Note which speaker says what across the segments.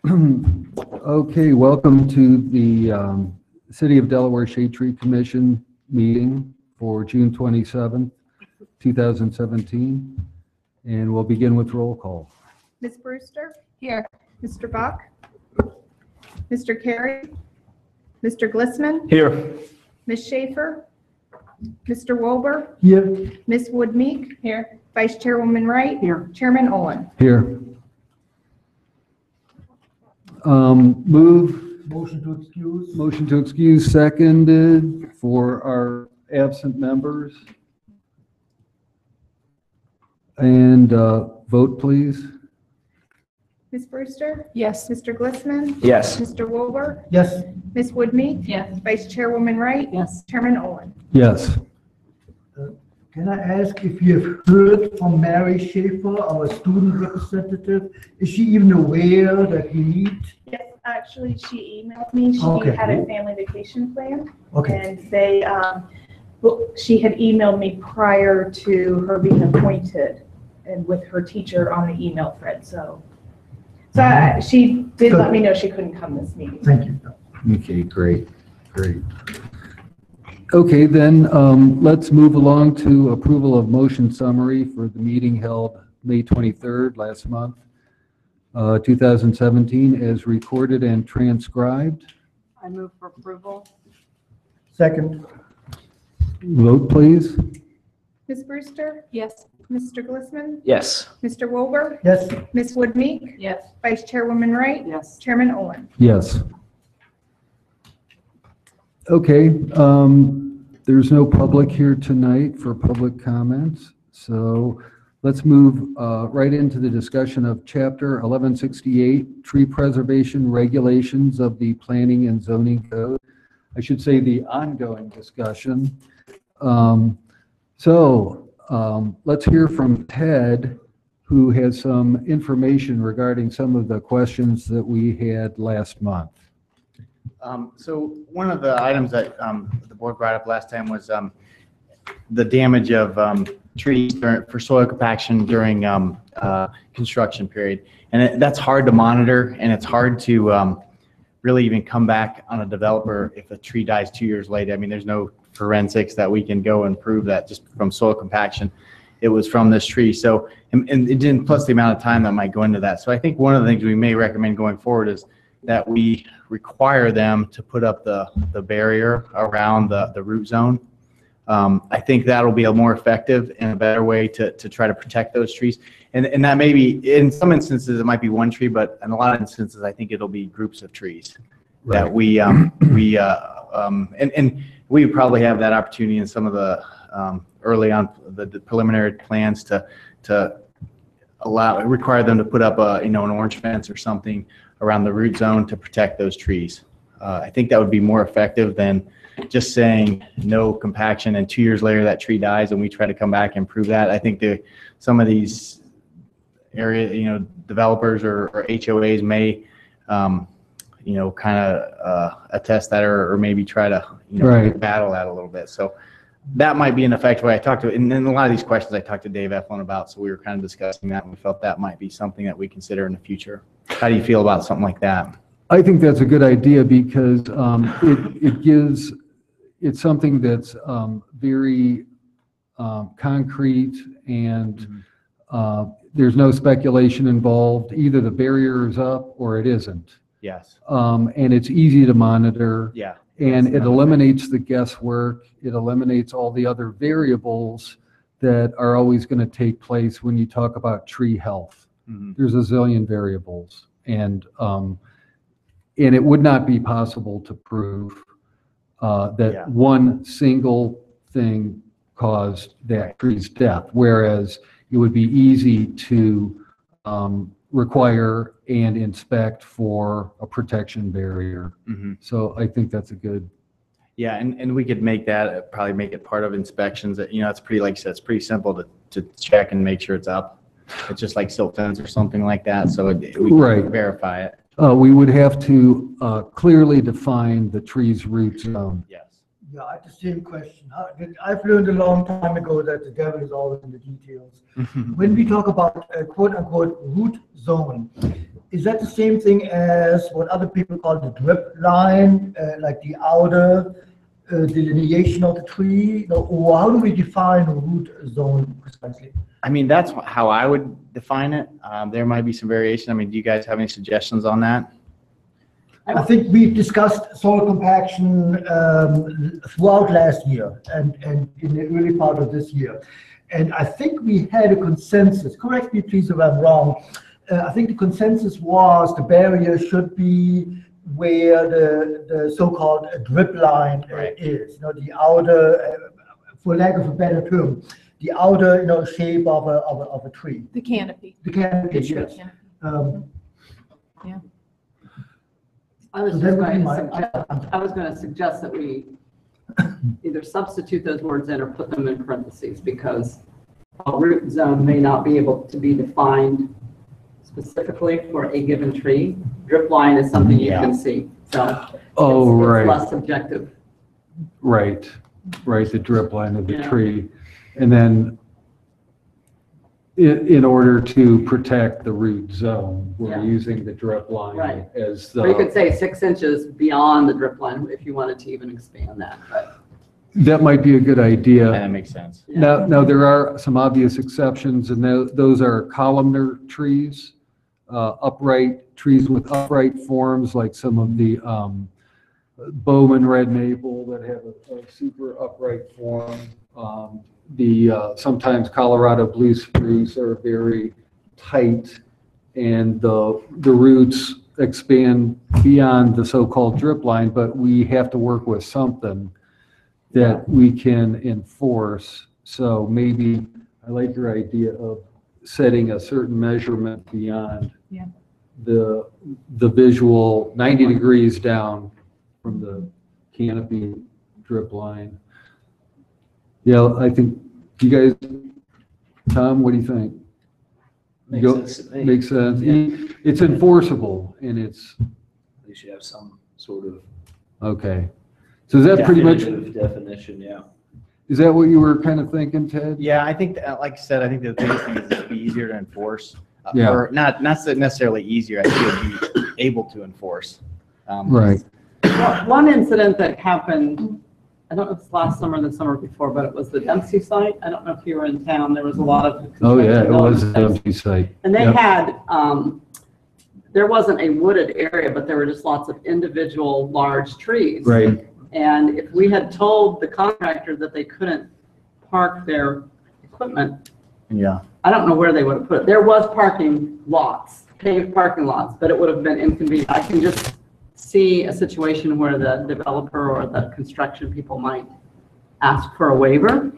Speaker 1: Okay, welcome to the City of Delaware Shade Tree Commission meeting for June 27th, 2017. And we'll begin with roll call.
Speaker 2: Ms. Brewster? Here. Mr. Buck? Mr. Carey? Mr. Glissman?
Speaker 3: Here.
Speaker 2: Ms. Schaefer? Mr. Wilbur?
Speaker 3: Here.
Speaker 2: Ms. Wood-Meek? Here. Vice Chairwoman Wright?
Speaker 3: Here.
Speaker 2: Chairman Olin?
Speaker 1: Here. Motion to excuse seconded for our absent members. And vote, please.
Speaker 2: Ms. Brewster?
Speaker 4: Yes.
Speaker 2: Mr. Glissman?
Speaker 3: Yes.
Speaker 2: Mr. Wilbur?
Speaker 3: Yes.
Speaker 2: Ms. Wood-Meek?
Speaker 4: Yes.
Speaker 2: Vice Chairwoman Wright?
Speaker 4: Yes.
Speaker 2: Chairman Olin?
Speaker 1: Yes.
Speaker 5: Can I ask if you have heard from Mary Schaefer, our student representative? Is she even aware that we need?
Speaker 2: Yes, actually, she emailed me. She
Speaker 5: Okay.
Speaker 2: had a family vacation plan.
Speaker 5: Okay.
Speaker 2: And they, she had emailed me prior to her being appointed and with her teacher on the email thread, she did let me know she couldn't come this meeting.
Speaker 5: Thank you.
Speaker 1: Okay, great. Okay, then let's move along to approval of motion summary for the meeting held May 23rd last month, 2017, as recorded and transcribed.
Speaker 4: I move for approval.
Speaker 5: Second.
Speaker 1: Vote, please.
Speaker 2: Ms. Brewster?
Speaker 4: Yes.
Speaker 2: Mr. Glissman?
Speaker 3: Yes.
Speaker 2: Mr. Wilbur?
Speaker 5: Yes.
Speaker 2: Ms. Wood-Meek?
Speaker 4: Yes.
Speaker 2: Vice Chairwoman Wright?
Speaker 4: Yes.
Speaker 2: Chairman Olin?
Speaker 1: Yes. Okay, there's no public here tonight for public comments, so let's move right into the discussion of Chapter 1168, Tree Preservation Regulations of the Planning and Zoning Code. I should say the ongoing discussion. Let's hear from Ted, who has some information regarding some of the questions that we had last month.
Speaker 3: So one of the items that the board brought up last time was the damage of trees for soil compaction during construction period. And that's hard to monitor, and it's hard to really even come back on a developer if a tree dies 2 years later. I mean, there's no forensics that we can go and prove that just from soil compaction it was from this tree. So, and it didn't, plus the amount of time that might go into that. So I think one of the things we may recommend going forward is that we require them to put up the barrier around the root zone. I think that'll be a more effective and a better way to try to protect those trees. And that may be, in some instances, it might be one tree, but in a lot of instances, I think it'll be groups of trees that we we probably have that opportunity in some of the early on the preliminary plans to require them to put up an orange fence or something around the root zone to protect those trees. I think that would be more effective than just saying no compaction and 2 years later that tree dies and we try to come back and prove that. I think some of these area, developers or HOAs may, kind of attest that or maybe try to,
Speaker 1: Right.
Speaker 3: battle that a little bit. So that might be an effective way. I talked to, and then a lot of these questions I talked to Dave Eflin about, so we were kind of discussing that and we felt that might be something that we consider in the future. How do you feel about something like that?
Speaker 1: I think that's a good idea because it's something that's very concrete, and there's no speculation involved. Either the barrier is up or it isn't.
Speaker 3: Yes.
Speaker 1: And it's easy to monitor.
Speaker 3: Yeah.
Speaker 1: And it eliminates the guesswork. It eliminates all the other variables that are always going to take place when you talk about tree health.
Speaker 3: Mm-hmm.
Speaker 1: There's a zillion variables, and it would not be possible to prove that one single thing caused that tree's death, whereas it would be easy to require and inspect for a protection barrier.
Speaker 3: Mm-hmm.
Speaker 1: So I think that's a good.
Speaker 3: Yeah, and we could probably make it part of inspections. That it's pretty, like you said, it's pretty simple to check and make sure it's up. It's just like silt fence or something like that, so we can verify it.
Speaker 1: We would have to clearly define the tree's root zone.
Speaker 3: Yes.
Speaker 5: Yeah, I had the same question. I've learned a long time ago that the devil is always in the details. When we talk about a quote-unquote root zone, is that the same thing as what other people call the drip line, like the outer delineation of the tree? Or how do we define a root zone precisely?
Speaker 3: I mean, that's how I would define it. There might be some variation. I mean, do you guys have any suggestions on that?
Speaker 5: I think we've discussed soil compaction throughout last year and in the early part of this year. And I think we had a consensus, correct me please if I'm wrong, I think the consensus was the barrier should be where the so-called drip line is, the outer, for lack of a better term, the outer shape of a tree.
Speaker 2: The canopy.
Speaker 5: The canopy,
Speaker 2: The tree
Speaker 5: yes.
Speaker 2: canopy.
Speaker 4: I was
Speaker 5: So
Speaker 4: just
Speaker 5: that would be
Speaker 4: going
Speaker 5: my-
Speaker 4: to suggest, I was going to suggest that we either substitute those words in or put them in parentheses, because a root zone may not be able to be defined specifically for a given tree. Drip line is something you can see, so
Speaker 1: Oh,
Speaker 4: it's
Speaker 1: right,
Speaker 4: less subjective.
Speaker 1: right, the drip line of the
Speaker 4: Yeah.
Speaker 1: tree. And then in order to protect the root zone, we're
Speaker 4: Yeah.
Speaker 1: using the drip line
Speaker 4: Right.
Speaker 1: as
Speaker 4: Or you could
Speaker 1: the,
Speaker 4: say 6 inches beyond the drip line if you wanted to even expand that, but.
Speaker 1: that might be a good idea.
Speaker 3: That makes sense.
Speaker 4: yeah.
Speaker 1: Now, there are some obvious exceptions, and those are columnar trees, upright trees with upright forms, like some of the Bowman red maple that have a super upright form. Sometimes Colorado blue spruce are very tight, and the roots expand beyond the so-called drip line, but we have to work with something that we can enforce. So maybe I like your idea of setting a certain measurement beyond
Speaker 2: Yeah.
Speaker 1: the visual 90 degrees down from the canopy drip line. Yeah, I think, you guys, Tom, what do you think?
Speaker 6: Makes
Speaker 1: Go-
Speaker 6: sense to me.
Speaker 1: Makes sense.
Speaker 6: Yeah.
Speaker 1: It's enforceable, and it's,
Speaker 6: At least you have some sort of
Speaker 1: okay. So is that pretty much,
Speaker 6: definitive definition, yeah.
Speaker 1: is that what you were kind of thinking, Ted?
Speaker 3: Yeah, I think, like I said, I think the biggest thing is it'd be easier to enforce.
Speaker 1: Yeah.
Speaker 3: Or not necessarily easier, I think it'd be able to enforce.
Speaker 1: Right.
Speaker 4: Well, one incident that happened, I don't know if it's last summer or the summer before, but it was the Dempsey site. I don't know if you were in town. There was a lot of.
Speaker 1: Oh, yeah, it was an
Speaker 4: construction
Speaker 1: empty site.
Speaker 4: And they
Speaker 1: Yep.
Speaker 4: had, there wasn't a wooded area, but there were just lots of individual large trees.
Speaker 1: Right,
Speaker 4: And if we had told the contractor that they couldn't park their equipment,
Speaker 3: Yeah.
Speaker 4: I don't know where they would have put it. There was parking lots, paved parking lots, but it would have been inconvenient. I can just see a situation where the developer or the construction people might ask for a waiver.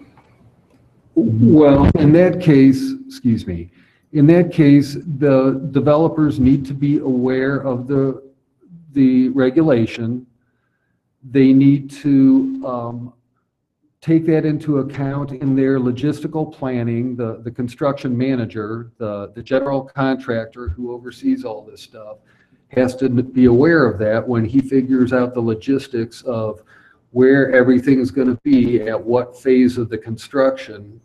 Speaker 1: well, in that case, excuse me, in that case, the developers need to be aware of the regulation. They need to take that into account in their logistical planning. The construction manager, the general contractor who oversees all this stuff, has to be aware of that when he figures out the logistics of where everything is going to be at what phase of the construction.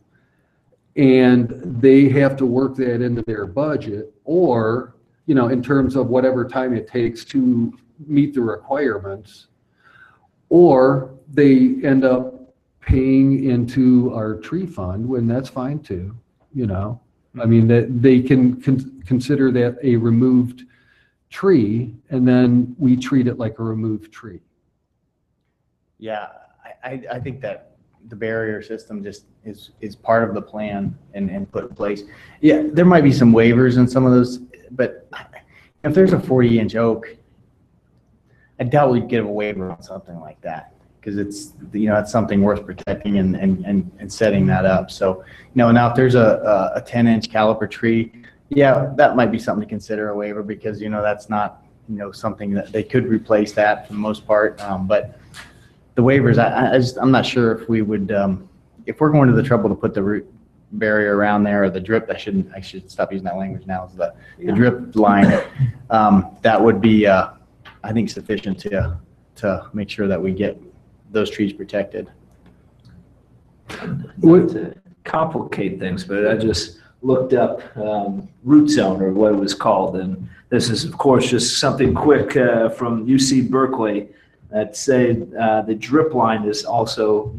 Speaker 1: And they have to work that into their budget, or, in terms of whatever time it takes to meet the requirements, or they end up paying into our tree fund, when that's fine too, I mean, that they can consider that a removed tree, and then we treat it like a removed tree.
Speaker 3: Yeah, I think that the barrier system just is part of the plan and put in place. Yeah, there might be some waivers in some of those, but if there's a 40-inch oak, I doubt we'd get a waiver on something like that, because it's, it's something worth protecting and setting that up. So, now if there's a 10-inch caliper tree, yeah, that might be something to consider a waiver, because, that's not, something that they could replace that for the most part. But the waivers, I'm not sure if we would, if we're going to the trouble to put the root barrier around there, or the drip, I should stop using that language now, is the drip line, that would be, I think, sufficient to make sure that we get those trees protected.
Speaker 6: Not to complicate things, but looked up root zone, or what it was called, and this is, of course, just something quick from UC Berkeley that said the drip line is also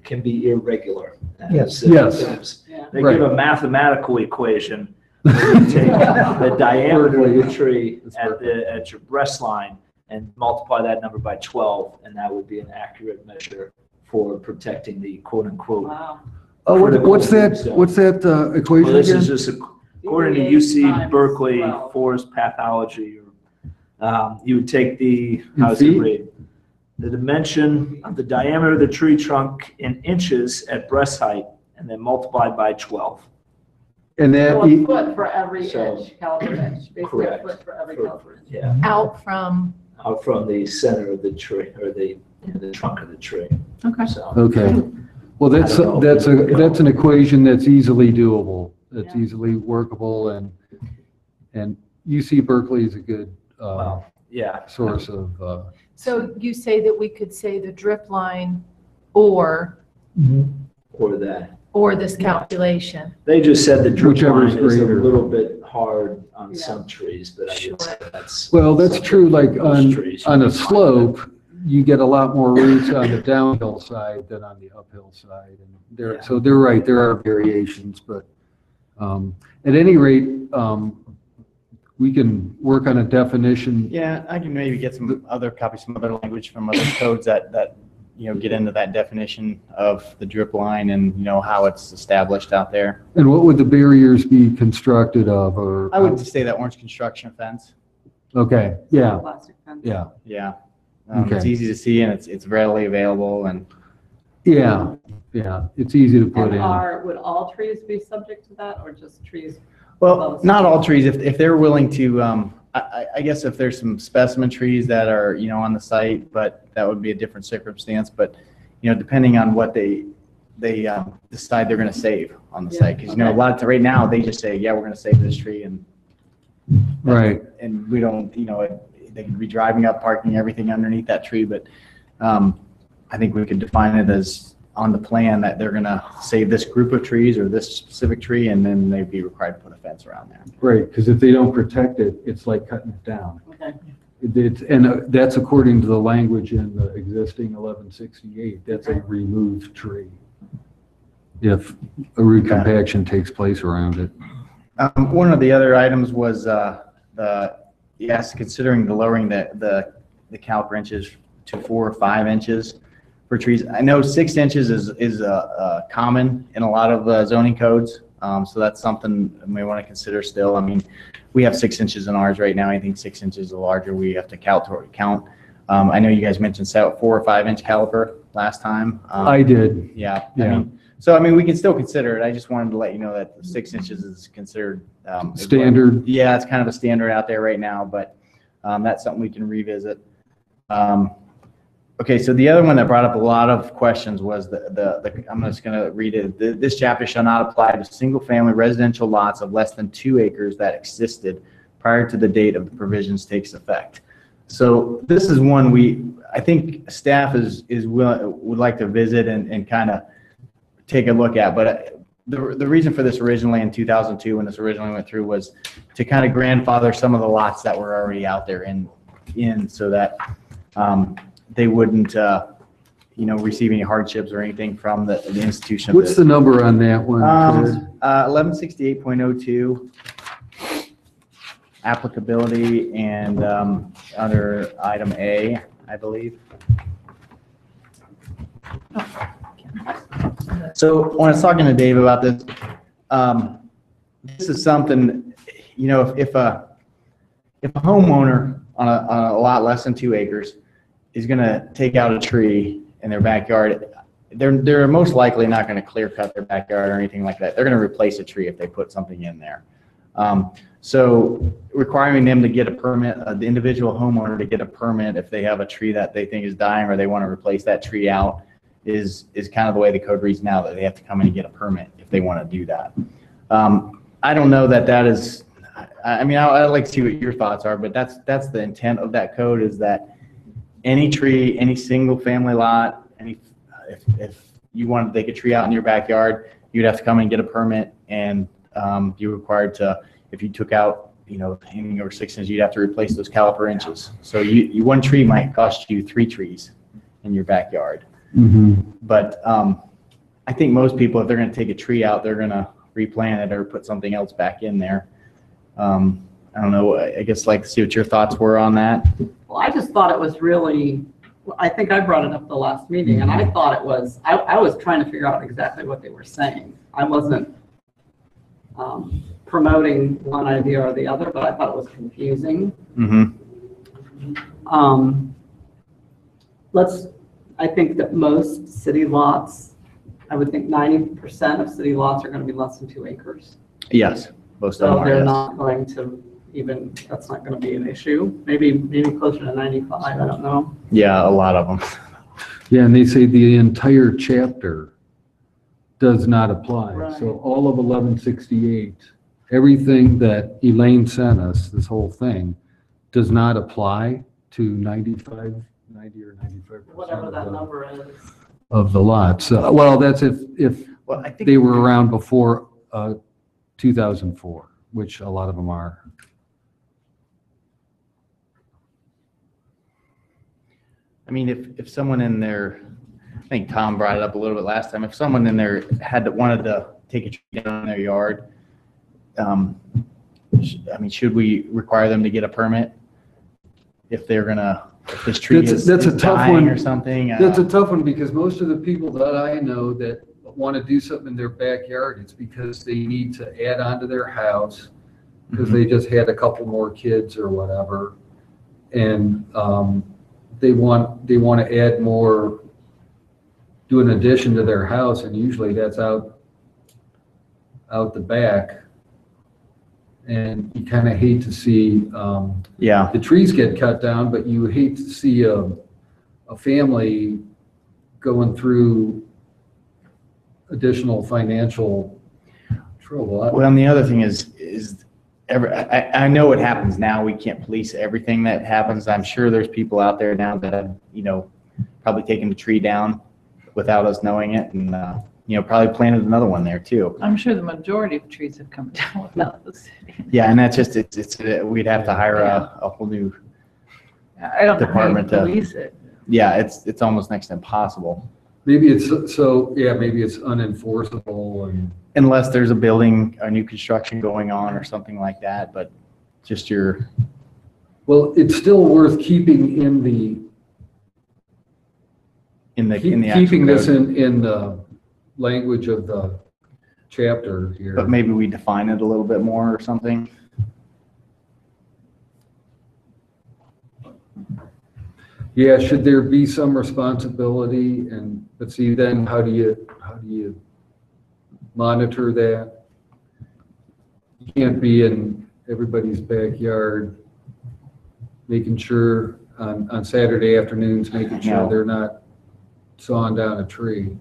Speaker 6: can be irregular.
Speaker 5: Yes.
Speaker 1: Yes.
Speaker 4: Yeah.
Speaker 6: They
Speaker 1: Right.
Speaker 6: give a mathematical equation. Where you take the diameter of the tree at your breast line and multiply that number by 12, and that would be an accurate measure for protecting the quote-unquote.
Speaker 4: Wow.
Speaker 1: Oh, what's that equation
Speaker 6: Well, this is
Speaker 1: again?
Speaker 6: just according to
Speaker 4: 38
Speaker 6: UC
Speaker 4: times
Speaker 6: Berkeley
Speaker 4: 12.
Speaker 6: Forest Pathology. You would take
Speaker 1: In
Speaker 6: how does it
Speaker 1: feet?
Speaker 6: read? The dimension of the diameter of the tree trunk in inches at breast height, and then multiplied by 12.
Speaker 1: And
Speaker 4: So
Speaker 1: that,
Speaker 4: a foot for every
Speaker 6: So-
Speaker 4: inch, caliber inch, basically a
Speaker 6: Correct.
Speaker 4: foot for every
Speaker 6: For-
Speaker 4: caliber inch.
Speaker 6: Yeah,
Speaker 7: Out from,
Speaker 6: out from the center of the tree, or the trunk of the tree.
Speaker 7: okay.
Speaker 6: So,
Speaker 1: okay. Well, that's
Speaker 6: I don't know.
Speaker 1: that's an equation that's easily doable. That's
Speaker 4: Yeah.
Speaker 1: easily workable, and UC Berkeley is a good
Speaker 6: well, yeah.
Speaker 1: source of,
Speaker 7: So you say that we could say the drip line or
Speaker 6: Or that.
Speaker 7: this calculation?
Speaker 6: They just said the drip
Speaker 1: Whichever is
Speaker 6: line is a
Speaker 1: greater.
Speaker 6: little bit hard on
Speaker 4: Yeah.
Speaker 6: some trees, but I
Speaker 7: Sure.
Speaker 6: would say that's.
Speaker 1: well, that's
Speaker 6: something
Speaker 1: true, like
Speaker 6: for most
Speaker 1: on
Speaker 6: trees.
Speaker 1: a slope, you get a lot more roots on the downhill side than on the uphill side. And
Speaker 6: Yeah.
Speaker 1: so they're right, there are variations, but at any rate, we can work on a definition.
Speaker 3: Yeah, I can maybe get some other language from other codes that get into that definition of the drip line and, how it's established out there.
Speaker 1: And what would the barriers be constructed of, or?
Speaker 3: I would just say that orange construction fence.
Speaker 1: Okay, yeah,
Speaker 4: Plastic fence.
Speaker 1: yeah,
Speaker 3: Yeah. It's
Speaker 1: Okay.
Speaker 3: easy to see and it's readily available and
Speaker 1: yeah, it's easy to put
Speaker 4: And
Speaker 1: in.
Speaker 4: would all trees be subject to that, or just trees?
Speaker 3: well, not all trees, if they're willing to, I guess if there's some specimen trees that are, on the site, but that would be a different circumstance, but, depending on what they decide they're gonna save on the
Speaker 4: Yeah,
Speaker 3: site, because,
Speaker 4: okay.
Speaker 3: a lot of, right now, they just say, yeah, we're gonna save this tree and
Speaker 1: Right,
Speaker 3: and we don't, they could be driving up, parking everything underneath that tree, but I think we could define it as on the plan that they're gonna save this group of trees or this specific tree, and then they'd be required to put a fence around there.
Speaker 1: right, because if they don't protect it, it's like cutting it down.
Speaker 4: Okay.
Speaker 1: And that's according to the language in the existing 1168, that's a removed tree. If a root
Speaker 3: Okay.
Speaker 1: compaction takes place around it.
Speaker 3: One of the other items was considering the lowering the caliper inches to 4 or 5 inches for trees. I know 6 inches is common in a lot of zoning codes, so that's something we may want to consider still. I mean, we have 6 inches in ours right now. Anything 6 inches or larger, we have to count. I know you guys mentioned 4 or 5 inch caliper last time.
Speaker 1: I did,
Speaker 3: Yeah.
Speaker 1: Yeah.
Speaker 3: We can still consider it. I just wanted to let you know that the 6 inches is considered
Speaker 1: standard.
Speaker 3: Yeah, it's kind of a standard out there right now, but that's something we can revisit. Okay, so the other one that brought up a lot of questions was I'm just going to read it. This chapter shall not apply to single-family residential lots of less than 2 acres that existed prior to the date of the provisions takes effect. So this is one I think staff would like to visit and kind of take a look at, but the reason for this originally in 2002 when this originally went through was to kind of grandfather some of the lots that were already out there in so that they wouldn't receive any hardships or anything from the institution.
Speaker 1: What's the number on that one?
Speaker 3: 1168.02 applicability and under item A, I believe. So when I was talking to Dave about this, this is something, if a homeowner on a lot less than 2 acres is going to take out a tree in their backyard, they're most likely not going to clear cut their backyard or anything like that. They're going to replace a tree if they put something in there. So requiring them to get a permit, the individual homeowner to get a permit if they have a tree that they think is dying or they want to replace that tree out is kind of the way the code reads now, that they have to come in and get a permit if they want to do that. I don't know that is, I mean, I'd like to see what your thoughts are, but that's the intent of that code, is that any tree, any single family lot, if you wanted to take a tree out in your backyard, you'd have to come and get a permit, and You're required to, if you took out, anything over 6 inches, you'd have to replace those caliper inches. So one tree might cost you 3 trees in your backyard. But I think most people, if they're going to take a tree out, they're going to replant it or put something else back in there. I don't know, I guess like see what your thoughts were on that.
Speaker 4: Well, I just thought it was really, I think I brought it up the last meeting, and I thought it was, I was trying to figure out exactly what they were saying. I wasn't promoting one idea or the other, but I thought it was confusing. I think that most city lots, I would think 90% of city lots are going to be less than 2 acres.
Speaker 3: Yes, most of them
Speaker 4: So
Speaker 3: are,
Speaker 4: they're
Speaker 3: yes.
Speaker 4: not going to even, that's not going to be an issue. Maybe closer to 95, I don't know.
Speaker 3: Yeah, a lot of them.
Speaker 1: Yeah, and they say the entire chapter does not apply.
Speaker 4: Right.
Speaker 1: So all of 1168, everything that Elaine sent us, this whole thing, does not apply to 90 or 95%
Speaker 4: Whatever that number is.
Speaker 1: of the lots. Well, that's if
Speaker 3: Well, I think
Speaker 1: they were around before 2004, which a lot of them are.
Speaker 3: I mean, if someone in there, I think Tom brought it up a little bit last time, if someone in there wanted to take a tree down in their yard, I mean, should we require them to get a permit if they're gonna, if this tree
Speaker 1: That's
Speaker 3: is
Speaker 1: a tough
Speaker 3: dying
Speaker 1: one.
Speaker 3: or something?
Speaker 1: That's a tough one because most of the people that I know that want to do something in their backyard, it's because they need to add on to their house because they just had a couple more kids or whatever. And they want to add more, do an addition to their house, and usually that's out the back. And you kind of hate to see
Speaker 3: Yeah,
Speaker 1: the trees get cut down, but you hate to see a family going through additional financial trouble.
Speaker 3: well, and the other thing is I know what happens now. We can't police everything that happens. I'm sure there's people out there now that have, probably taken the tree down without us knowing it, and probably planted another one there too.
Speaker 8: I'm sure the majority of trees have come down without the city.
Speaker 3: Yeah, and that's just, we'd have to hire a whole new,
Speaker 8: I don't know how you
Speaker 3: Department to-
Speaker 8: police it.
Speaker 3: yeah, it's almost next to impossible.
Speaker 1: Maybe it's maybe it's unenforceable and.
Speaker 3: Unless there's a new construction going on or something like that, but just
Speaker 1: Well, it's still worth keeping in the
Speaker 3: actual
Speaker 1: keeping this
Speaker 3: code.
Speaker 1: in the language of the chapter here.
Speaker 3: But maybe we define it a little bit more or something.
Speaker 1: Yeah, should there be some responsibility? But see, then how do you monitor that? You can't be in everybody's backyard making sure on Saturday afternoons, making sure
Speaker 3: No.
Speaker 1: they're not sawing down a tree.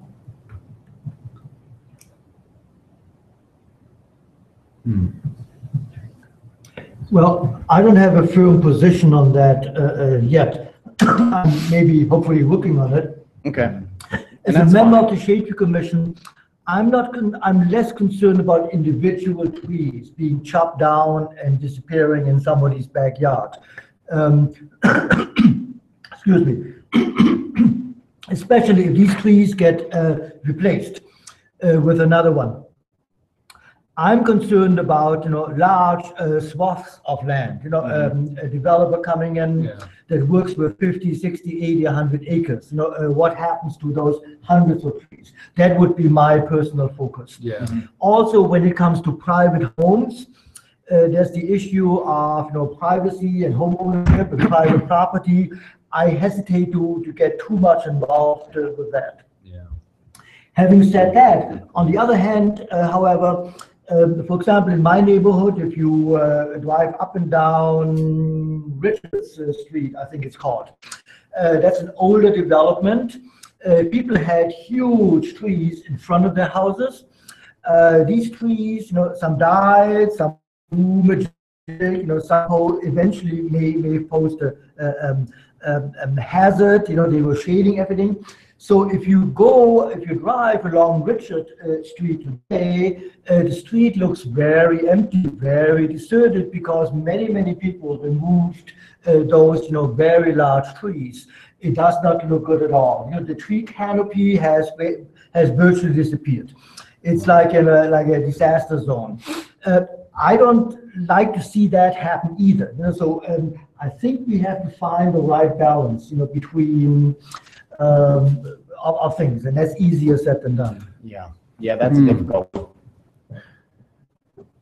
Speaker 5: Well, I don't have a firm position on that yet. I'm maybe hopefully working on it.
Speaker 3: Okay.
Speaker 5: As
Speaker 3: And
Speaker 5: a
Speaker 3: that's
Speaker 5: member
Speaker 3: fine.
Speaker 5: of the Shade Tree Commission, I'm less concerned about individual trees being chopped down and disappearing in somebody's backyard. Excuse me. Especially if these trees get replaced with another one. I'm concerned about, large swaths of land, a developer coming in
Speaker 1: Yeah.
Speaker 5: that works with 50, 60, 80, 100 acres. What happens to those hundreds of trees? That would be my personal focus.
Speaker 1: Yeah.
Speaker 5: Also, when it comes to private homes, there's the issue of, privacy and homeownership and private property. I hesitate to get too much involved with that.
Speaker 1: Yeah.
Speaker 5: Having said that, on the other hand, however, for example, in my neighborhood, if you drive up and down Richards Street, I think it's called, that's an older development. People had huge trees in front of their houses. These trees, some died, some some eventually may pose a hazard. They were shading everything. So if you drive along Richard Street today, the street looks very empty, very deserted, because many people removed those, very large trees. It does not look good at all. The tree canopy has virtually disappeared. It's like a disaster zone. I don't like to see that happen either. So I think we have to find the right balance, between of things, and that's easier said than done.
Speaker 3: Yeah, that's difficult.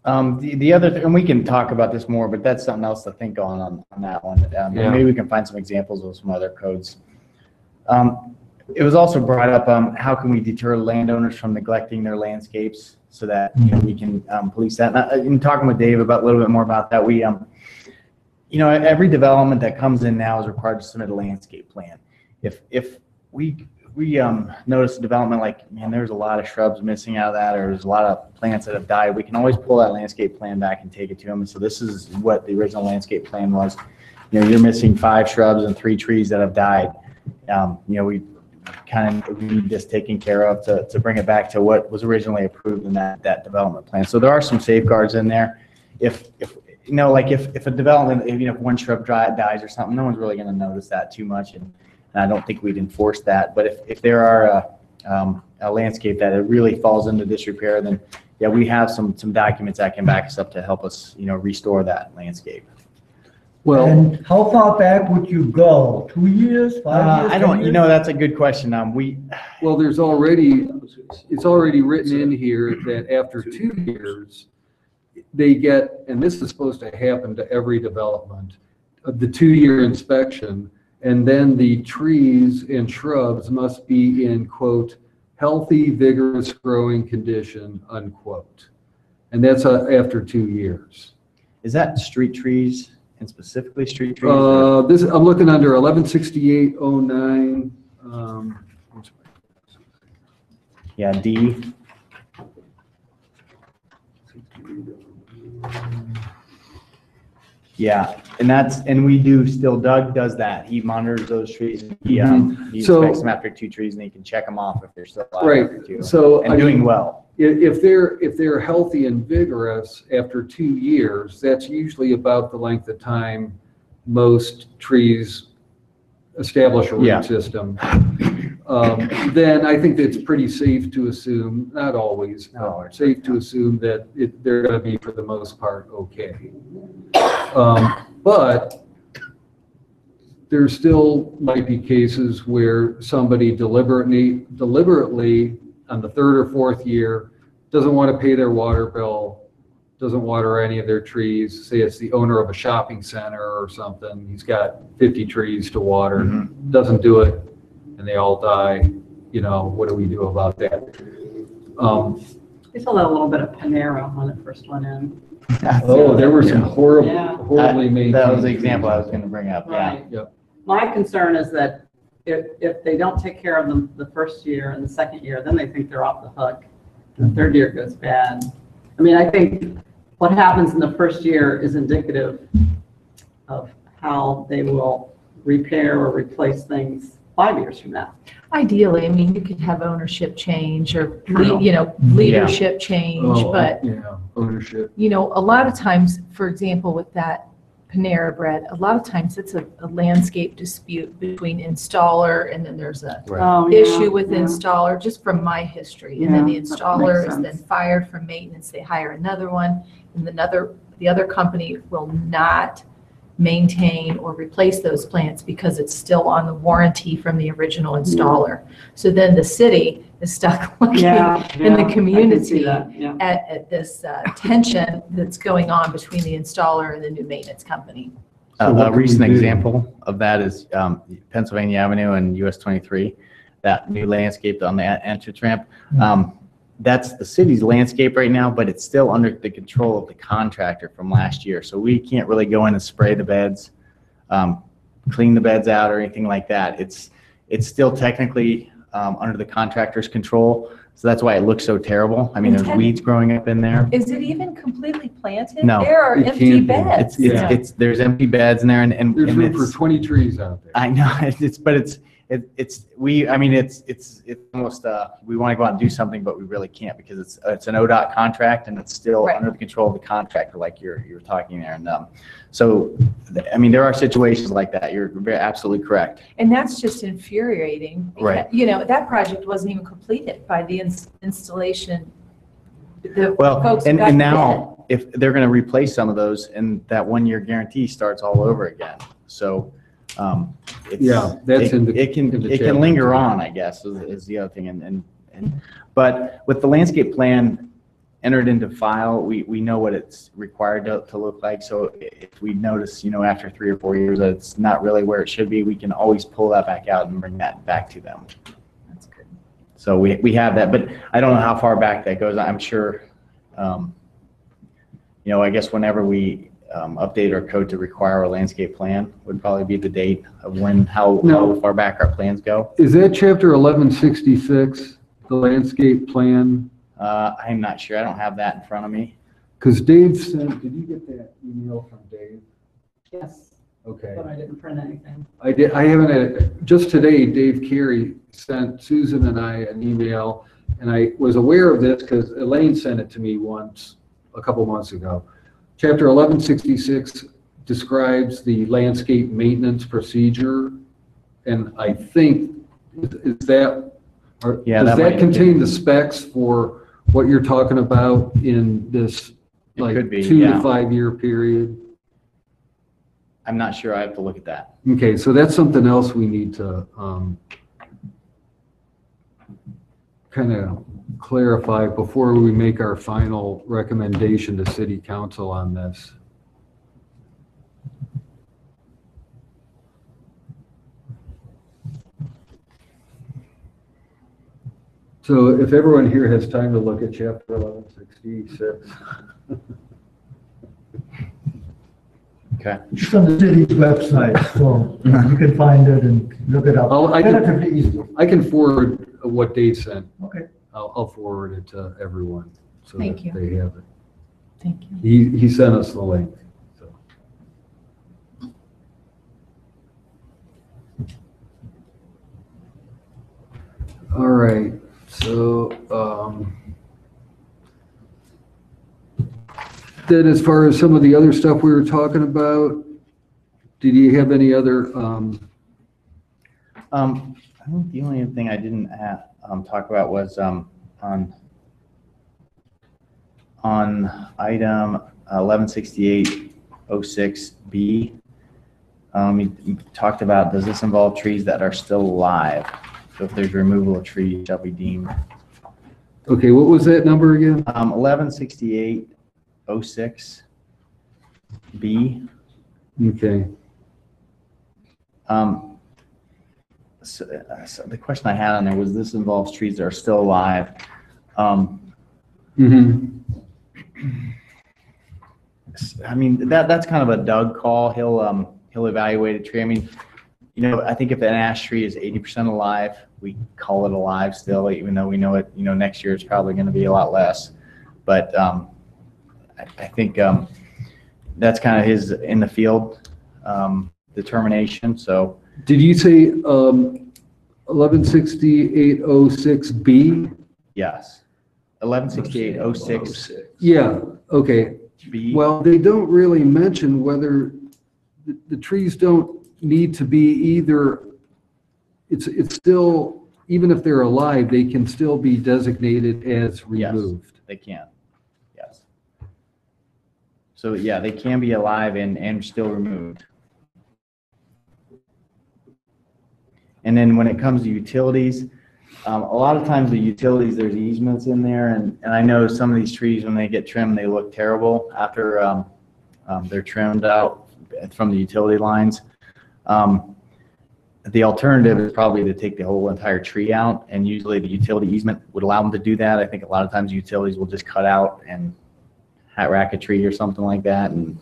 Speaker 3: The other thing, and we can talk about this more, but that's something else to think on that one. Maybe we can find some examples of some other codes. It was also brought up, how can we deter landowners from neglecting their landscapes so that we can police that? And in talking with Dave about a little bit more about that, we every development that comes in now is required to submit a landscape plan. If we notice a development like, man, there's a lot of shrubs missing out of that, or there's a lot of plants that have died, we can always pull that landscape plan back and take it to them. And so this is what the original landscape plan was. You're missing 5 shrubs and 3 trees that have died. We kind of need this taken care of to bring it back to what was originally approved in that development plan. So there are some safeguards in there. If a development, if one shrub dies or something, no one's really going to notice that too much, and I don't think we'd enforce that. But if there are a landscape that it really falls into disrepair, then yeah, we have some documents that can back us up to help us restore that landscape.
Speaker 1: Well,
Speaker 5: and how far back would you go? 2 years, 5 years?
Speaker 3: I don't. That's a good question.
Speaker 1: Well, it's already written in here that after 2 years, they get, and this is supposed to happen to every development, the 2-year inspection, and then the trees and shrubs must be in, quote, healthy, vigorous growing condition, unquote. And that's after 2 years.
Speaker 3: Is that street trees? And specifically street trees?
Speaker 1: I'm looking under 116809.
Speaker 3: Yeah, D. Yeah, and we do still. Doug does that. He monitors those trees. And he inspects them after 2 trees, and he can check them off if they're still alive.
Speaker 1: Right. So
Speaker 3: doing well.
Speaker 1: If they're healthy and vigorous after 2 years, that's usually about the length of time most trees establish a root system. Then I think it's pretty safe to assume, not always, safe to assume that they're going to be, for the most part, okay. But there still might be cases where somebody deliberately on the 3rd or 4th year doesn't want to pay their water bill, doesn't water any of their trees. Say it's the owner of a shopping center or something. He's got 50 trees to water, doesn't do it, and they all die. What do we do about that?
Speaker 4: We saw that a little bit of Panera when it first went in.
Speaker 1: There were some horribly maintained.
Speaker 3: That was the example I was going to bring up.
Speaker 4: Right.
Speaker 1: Yeah.
Speaker 4: My concern is that if they don't take care of them the first year and the second year, then they think they're off the hook. And the 3rd year goes bad. I mean, I think what happens in the first year is indicative of how they will repair or replace things 5 years from now.
Speaker 7: Ideally, I mean, you could have ownership change or, leadership change, but,
Speaker 1: ownership.
Speaker 7: a lot of times, for example, with that Panera Bread, a lot of times it's a landscape dispute between installer, and then there's a issue with installer, just from my history. And then the installer is then fired from maintenance. They hire another one, and the other company will not maintain or replace those plants because it's still on the warranty from the original installer. So then the city is stuck looking in the community at this tension that's going on between the installer and the new maintenance company.
Speaker 3: A recent example of that is Pennsylvania Avenue and US 23, that new landscape on the entrance ramp. That's the city's landscape right now, but it's still under the control of the contractor from last year. So we can't really go in and spray the beds, clean the beds out or anything like that. It's still technically under the contractor's control. So that's why it looks so terrible. I mean, there's weeds growing up in there.
Speaker 7: Is it even completely planted?
Speaker 3: No.
Speaker 7: There are empty beds.
Speaker 3: There's empty beds in there, and
Speaker 1: there's room for 20 trees out there.
Speaker 3: I know, I mean, it's almost, we want to go out and do something, but we really can't because it's an ODOT contract and it's still
Speaker 7: Right.
Speaker 3: under the control of the contractor, like you're talking there. And, so, I mean, there are situations like that. You're absolutely correct.
Speaker 7: And that's just infuriating.
Speaker 3: Right.
Speaker 7: You know, that project wasn't even completed by the installation. The
Speaker 3: Well,
Speaker 7: folks
Speaker 3: and
Speaker 7: got the
Speaker 3: now, if they're going to replace some of those, and that 1-year guarantee starts all over again. So, it's.
Speaker 1: Yeah, that's in the-
Speaker 3: It can
Speaker 1: chapter
Speaker 3: linger
Speaker 1: too.
Speaker 3: on, I guess, is the other thing. But with the landscape plan entered into file, we know what it's required to look like. So if we notice, after 3 or 4 years that it's not really where it should be, we can always pull that back out and bring that back to them.
Speaker 7: That's good.
Speaker 3: So we have that, but I don't know how far back that goes. I'm sure, I guess whenever we update our code to require a landscape plan would probably be the date of how
Speaker 1: No.
Speaker 3: far back our plans go.
Speaker 1: Is that chapter 1166, the landscape plan?
Speaker 3: I'm not sure. I don't have that in front of me.
Speaker 1: Because Dave sent, did you get that email from Dave?
Speaker 4: Yes,
Speaker 1: Okay.
Speaker 4: but I didn't print anything.
Speaker 1: I haven't had, just today, Dave Carey sent Susan and I an email, and I was aware of this because Elaine sent it to me once, a couple months ago. Chapter 1166 describes the landscape maintenance procedure, and I think, is that,
Speaker 3: Yeah,
Speaker 1: does
Speaker 3: that might-
Speaker 1: that contain the specs for what you're talking about in this,
Speaker 3: It
Speaker 1: like,
Speaker 3: could be,
Speaker 1: 2
Speaker 3: yeah.
Speaker 1: to 5 year period?
Speaker 3: I'm not sure. I have to look at that.
Speaker 1: Okay, so that's something else we need to kind of clarify before we make our final recommendation to city council on this. So if everyone here has time to look at chapter 1166.
Speaker 3: Okay.
Speaker 5: It's on the city's website, so you can find it and look it up.
Speaker 1: I can-
Speaker 5: Relatively easy.
Speaker 1: I can forward what Dave sent.
Speaker 5: Okay.
Speaker 1: I'll forward it to everyone so
Speaker 7: Thank
Speaker 1: that
Speaker 7: you.
Speaker 1: they have it.
Speaker 7: Thank you.
Speaker 1: He sent us the link. So. All right, so then as far as some of the other stuff we were talking about, did you have any other,
Speaker 3: I think the only thing I didn't talk about was on item 116806B. You talked about, does this involve trees that are still alive? So if there's removal of trees, shall be deemed.
Speaker 1: okay, what was that number again?
Speaker 3: 116806B.
Speaker 1: Okay.
Speaker 3: So the question I had on there was, this involves trees that are still alive.
Speaker 1: Mm-hmm.
Speaker 3: I mean, that's kind of a Doug call. He'll evaluate a tree. I mean, I think if an ash tree is 80% alive, we call it alive still, even though we know it, next year it's probably going to be a lot less. But I think that's kind of his in the field determination. So
Speaker 1: Did you say 116806B?
Speaker 3: yes, 116806B.
Speaker 1: Yeah, okay. Well, they don't really mention whether the trees don't need to be either, it's still, even if they're alive, they can still be designated as
Speaker 3: Yes.
Speaker 1: removed.
Speaker 3: They can, yes. So yeah, they can be alive and still removed. And then when it comes to utilities, a lot of times the utilities, there's easements in there, and I know some of these trees, when they get trimmed, they look terrible after they're trimmed out from the utility lines. The alternative is probably to take the whole entire tree out, and usually the utility easement would allow them to do that. I think a lot of times utilities will just cut out and hat rack a tree or something like that, and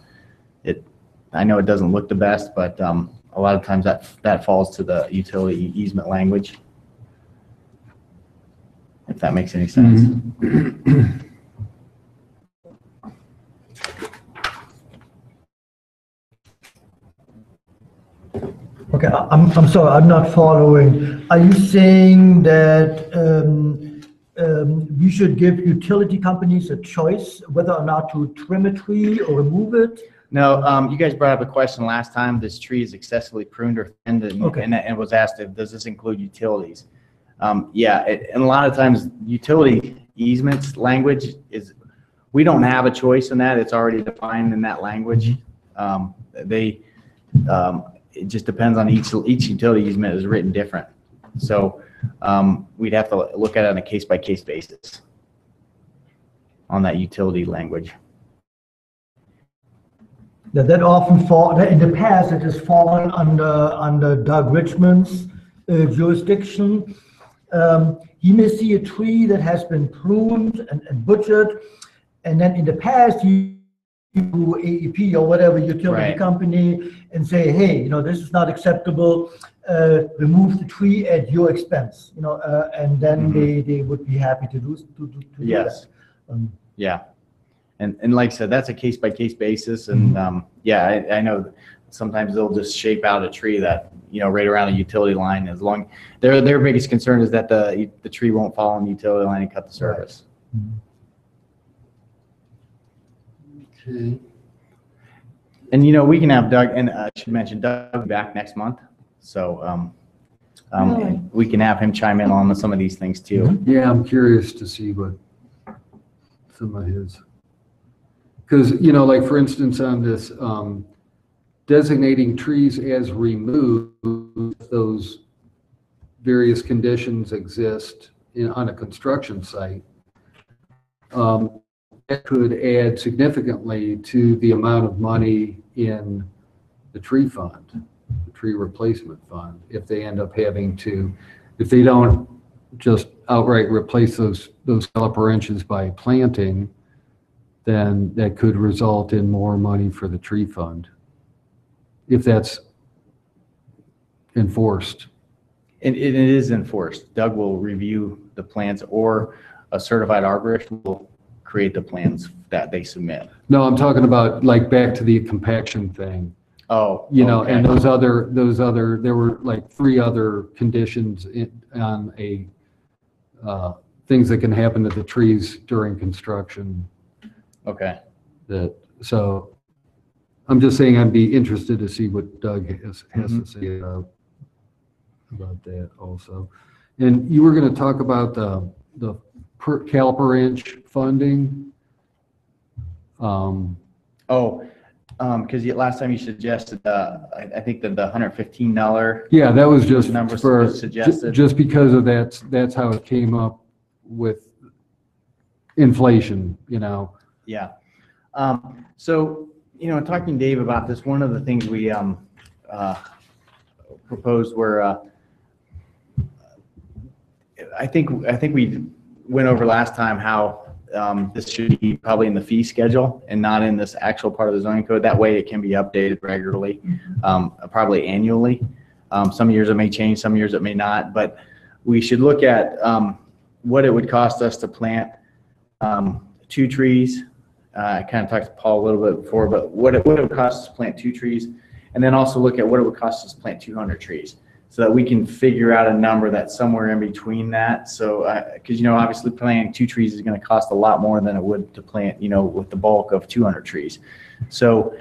Speaker 3: I know it doesn't look the best, but a lot of times that falls to the utility easement language, if that makes any sense.
Speaker 5: Okay, I'm sorry, I'm not following. Are you saying that we should give utility companies a choice whether or not to trim a tree or remove it?
Speaker 3: No, you guys brought up a question last time, this tree is excessively pruned or thinned,
Speaker 5: Okay.
Speaker 3: and was asked if, does this include utilities? Yeah, and a lot of times, utility easements language is, we don't have a choice in that, it's already defined in that language. It just depends on each utility easement is written different. So we'd have to look at it on a case-by-case basis on that utility language.
Speaker 5: That often fall, in the past, it has fallen under Doug Richmond's jurisdiction. He may see a tree that has been pruned and butchered, and then in the past, he do AEP or whatever utility
Speaker 3: Right.
Speaker 5: company and say, hey, this is not acceptable, remove the tree at your expense, and then they would be happy to do
Speaker 3: Yes.
Speaker 5: that.
Speaker 3: Yeah. And like I said, that's a case-by-case basis. And yeah, I know sometimes they'll just shape out a tree that, right around a utility line, as long, their biggest concern is that the tree won't fall on the utility line and cut the service.
Speaker 1: Okay.
Speaker 3: And, we can have Doug, and I should mention Doug will be back next month. So
Speaker 7: Really?
Speaker 3: we can have him chime in on some of these things too.
Speaker 1: Yeah, I'm curious to see what some of his, because, like for instance, on this designating trees as removed, those various conditions exist on a construction site. That could add significantly to the amount of money in the tree fund, the tree replacement fund, if they end up having to, if they don't just outright replace those caliper inches by planting, then that could result in more money for the tree fund, if that's enforced.
Speaker 3: And it is enforced. Doug will review the plans, or a certified arborist will create the plans that they submit.
Speaker 1: No, I'm talking about like back to the compaction thing.
Speaker 3: Oh, okay.
Speaker 1: And those other, there were like 3 other conditions on things that can happen to the trees during construction.
Speaker 3: Okay.
Speaker 1: So I'm just saying I'd be interested to see what Doug has to say about that also. And you were going to talk about the per caliper inch funding.
Speaker 3: Because last time you suggested, I think that the $115.
Speaker 1: Yeah, that was just
Speaker 3: Numbers
Speaker 1: for,
Speaker 3: suggested.
Speaker 1: just because of that's how it came up with inflation,
Speaker 3: Yeah. So, talking to Dave about this, one of the things we proposed were, I think we went over last time how this should be probably in the fee schedule and not in this actual part of the zoning code. That way it can be updated regularly, probably annually. Some years it may change, some years it may not, but we should look at what it would cost us to plant 2 trees. I kind of talked to Paul a little bit before, but what it would cost us to plant 2 trees, and then also look at what it would cost us to plant 200 trees, so that we can figure out a number that's somewhere in between that. So, because obviously planting 2 trees is going to cost a lot more than it would to plant, with the bulk of 200 trees. So,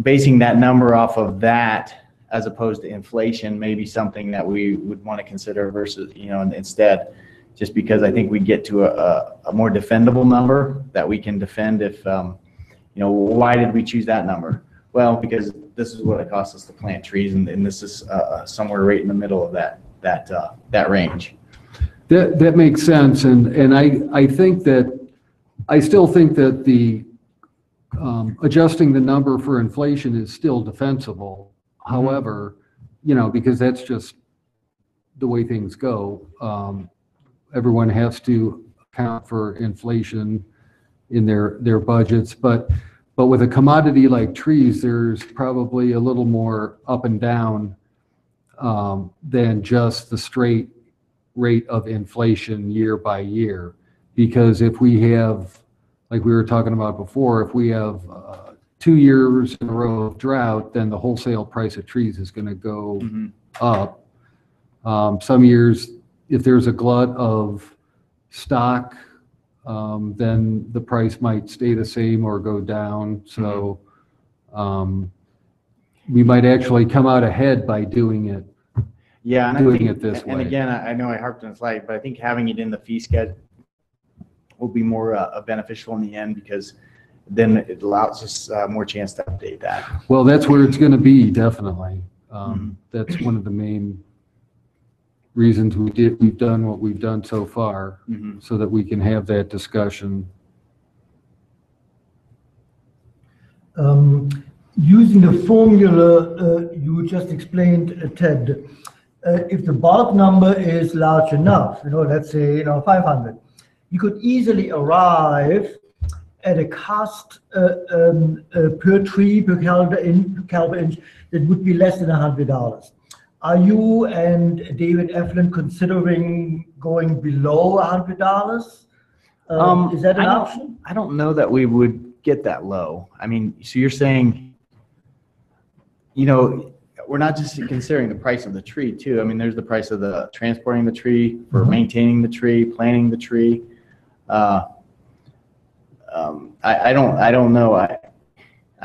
Speaker 3: basing that number off of that, as opposed to inflation, may be something that we would want to consider versus, instead. Just because I think we get to a more defendable number that we can defend if, why did we choose that number? Well, because this is what it costs us to plant trees, and this is somewhere right in the middle of that range.
Speaker 1: That makes sense, and I think that, I still think that the adjusting the number for inflation is still defensible. However, because that's just the way things go. Everyone has to account for inflation in their budgets, but with a commodity like trees, there's probably a little more up and down than just the straight rate of inflation year by year. Because if we have, like we were talking about before, if we have 2 years in a row of drought, then the wholesale price of trees is going to go up. Some years, if there's a glut of stock, then the price might stay the same or go down. So we might actually come out ahead by doing it.
Speaker 3: Yeah, and
Speaker 1: doing it this
Speaker 3: and
Speaker 1: way.
Speaker 3: again, I know I harped on this slide, but I think having it in the fee schedule will be more beneficial in the end, because then it allows us more chance to update that.
Speaker 1: Well, that's where it's going to be, definitely. That's one of the main reasons we've done what we've done so far, so that we can have that discussion.
Speaker 5: Using the formula you just explained, Ted, if the bulk number is large enough, let's say 500, you could easily arrive at a cost per tree, per caliber inch that would be less than $100. Are you and David Eflin considering going below $100? Is that an option?
Speaker 3: I don't know that we would get that low. I mean, so you're saying, we're not just considering the price of the tree too. I mean, there's the price of the transporting the tree, for maintaining the tree, planting the tree. I don't know. I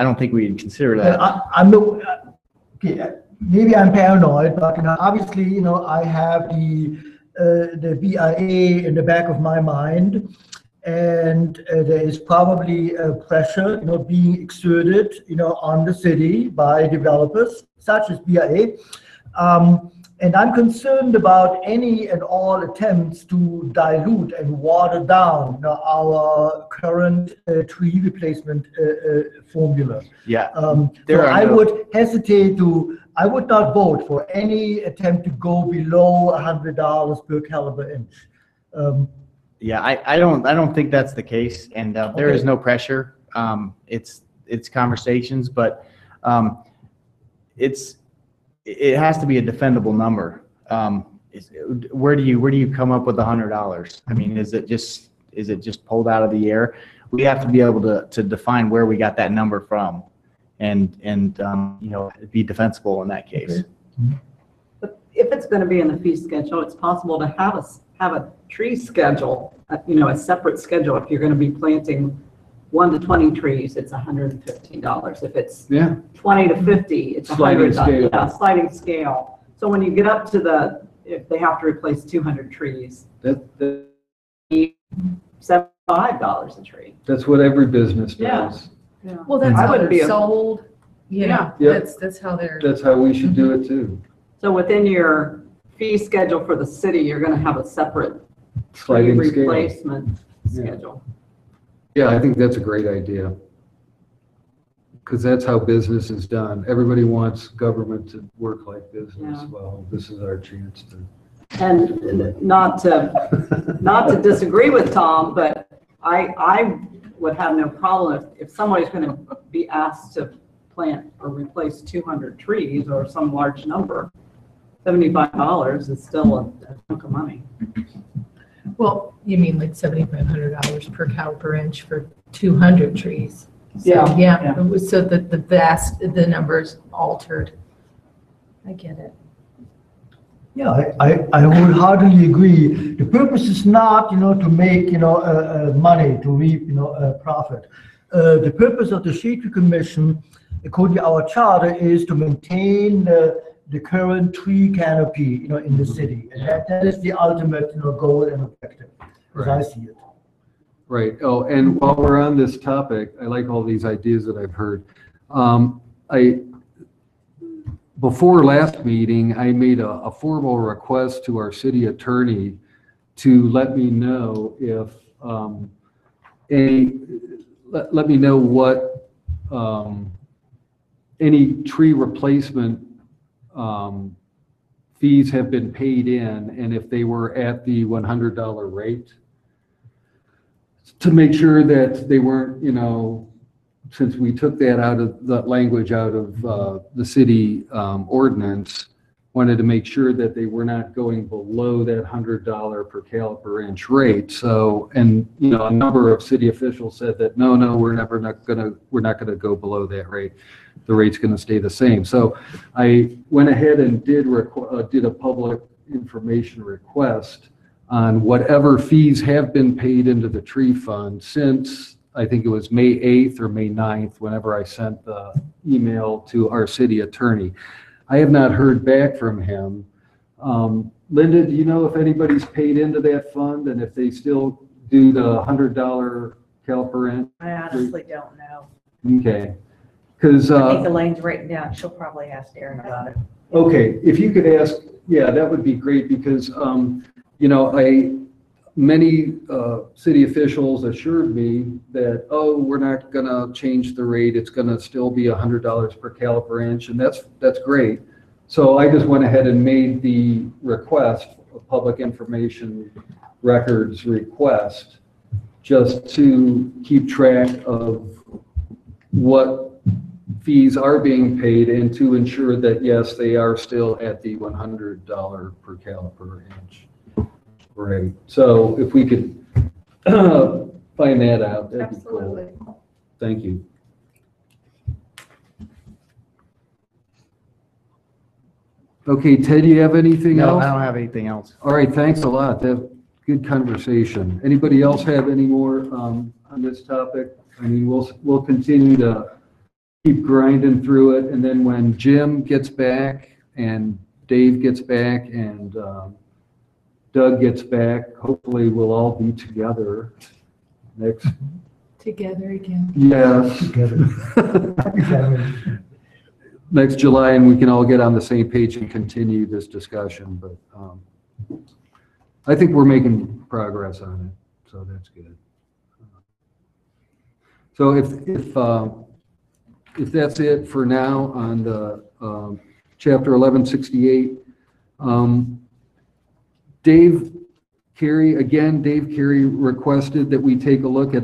Speaker 3: don't think we'd consider that.
Speaker 5: Maybe I'm paranoid, but obviously, I have the BIA in the back of my mind, and there is probably pressure, being exerted, on the city by developers such as BIA. And I'm concerned about any and all attempts to dilute and water down our current tree replacement formula.
Speaker 3: Yeah.
Speaker 5: I would not vote for any attempt to go below $100 per caliber inch.
Speaker 3: Yeah, I don't think that's the case, and there is no pressure. It's conversations, but it has to be a defendable number. Where do you come up with $100? I mean, is it just pulled out of the air? We have to be able to define where we got that number from, and be defensible in that case.
Speaker 4: But if it's going to be in the fee schedule, it's possible to have a tree schedule, a separate schedule. If you're going to be planting 1 to 20 trees, it's $115. If it's 20 to 50, it's
Speaker 1: Sliding
Speaker 4: $100.
Speaker 1: scale.
Speaker 4: Yeah, sliding scale. So when you get up to if they have to replace 200 trees,
Speaker 1: That's
Speaker 4: $75 a tree.
Speaker 1: what every business
Speaker 4: Yeah.
Speaker 1: does.
Speaker 4: Yeah.
Speaker 7: Well, that's
Speaker 4: I
Speaker 7: how
Speaker 4: wouldn't
Speaker 7: they're
Speaker 4: be a-
Speaker 7: sold.
Speaker 1: Yeah.
Speaker 7: That's how they're.
Speaker 1: That's how we should do it too.
Speaker 4: So within your fee schedule for the city, you're going to have a separate tree
Speaker 1: Sliding scale.
Speaker 4: replacement
Speaker 1: Yeah.
Speaker 4: schedule.
Speaker 1: Yeah, I think that's a great idea. Because that's how business is done. Everybody wants government to work like business.
Speaker 4: Yeah.
Speaker 1: Well, this is our chance to.
Speaker 4: And not to disagree with Tom, but I would have no problem if somebody's going to be asked to plant or replace 200 trees or some large number. $75 is still a chunk of money.
Speaker 7: Well, you mean like $7,500 per caliper inch for 200 trees? So,
Speaker 4: Yeah.
Speaker 7: It was so that the numbers altered. I get it.
Speaker 5: Yeah, I wholeheartedly agree. The purpose is not, to make, money, to reap, a profit. The purpose of the Shade Tree Commission, according to our charter, is to maintain the current tree canopy, in the city. And that is the ultimate, goal and objective, as I see it.
Speaker 1: Right. Oh, and while we're on this topic, I like all these ideas that I've heard. Before last meeting, I made a formal request to our city attorney to let me know if let me know what any tree replacement fees have been paid in, and if they were at the $100 rate, to make sure that they weren't, since we took that language out of the city ordinance, wanted to make sure that they were not going below that $100 per caliper inch rate. So, and, you know, a number of city officials said that, no, we're not gonna go below that rate. The rate's gonna stay the same. So I went ahead and did a public information request on whatever fees have been paid into the tree fund since, I think it was May 8th or May 9th, whenever I sent the email to our city attorney. I have not heard back from him. Linda, do you know if anybody's paid into that fund and if they still do the $100 caliper inch?
Speaker 9: I honestly don't know.
Speaker 1: Okay, because
Speaker 9: I think Elaine's written down. She'll probably ask Darren about it.
Speaker 1: okay, if you could ask, yeah, that would be great because you know, many city officials assured me that, oh, we're not gonna change the rate. It's gonna still be $100 per caliper inch, and that's great. So I just went ahead and made the request, a public information records request, just to keep track of what fees are being paid and to ensure that, yes, they are still at the $100 per caliper inch. Right. So if we could find that out, that'd be
Speaker 2: Absolutely.
Speaker 1: cool. Thank you. Okay, Ted, do you have anything
Speaker 3: No,
Speaker 1: else?
Speaker 3: I don't have anything else.
Speaker 1: All right, thanks a lot. That good conversation. Anybody else have any more on this topic? I mean, we'll continue to keep grinding through it, and then when Jim gets back and Dave gets back and Doug gets back, hopefully we'll all be together next.
Speaker 7: Together again.
Speaker 1: Yes.
Speaker 5: Together. Happy family.
Speaker 1: Next July, and we can all get on the same page and continue this discussion, but I think we're making progress on it, so that's good. So if that's it for now on the Chapter 1168, Dave Carey requested that we take a look at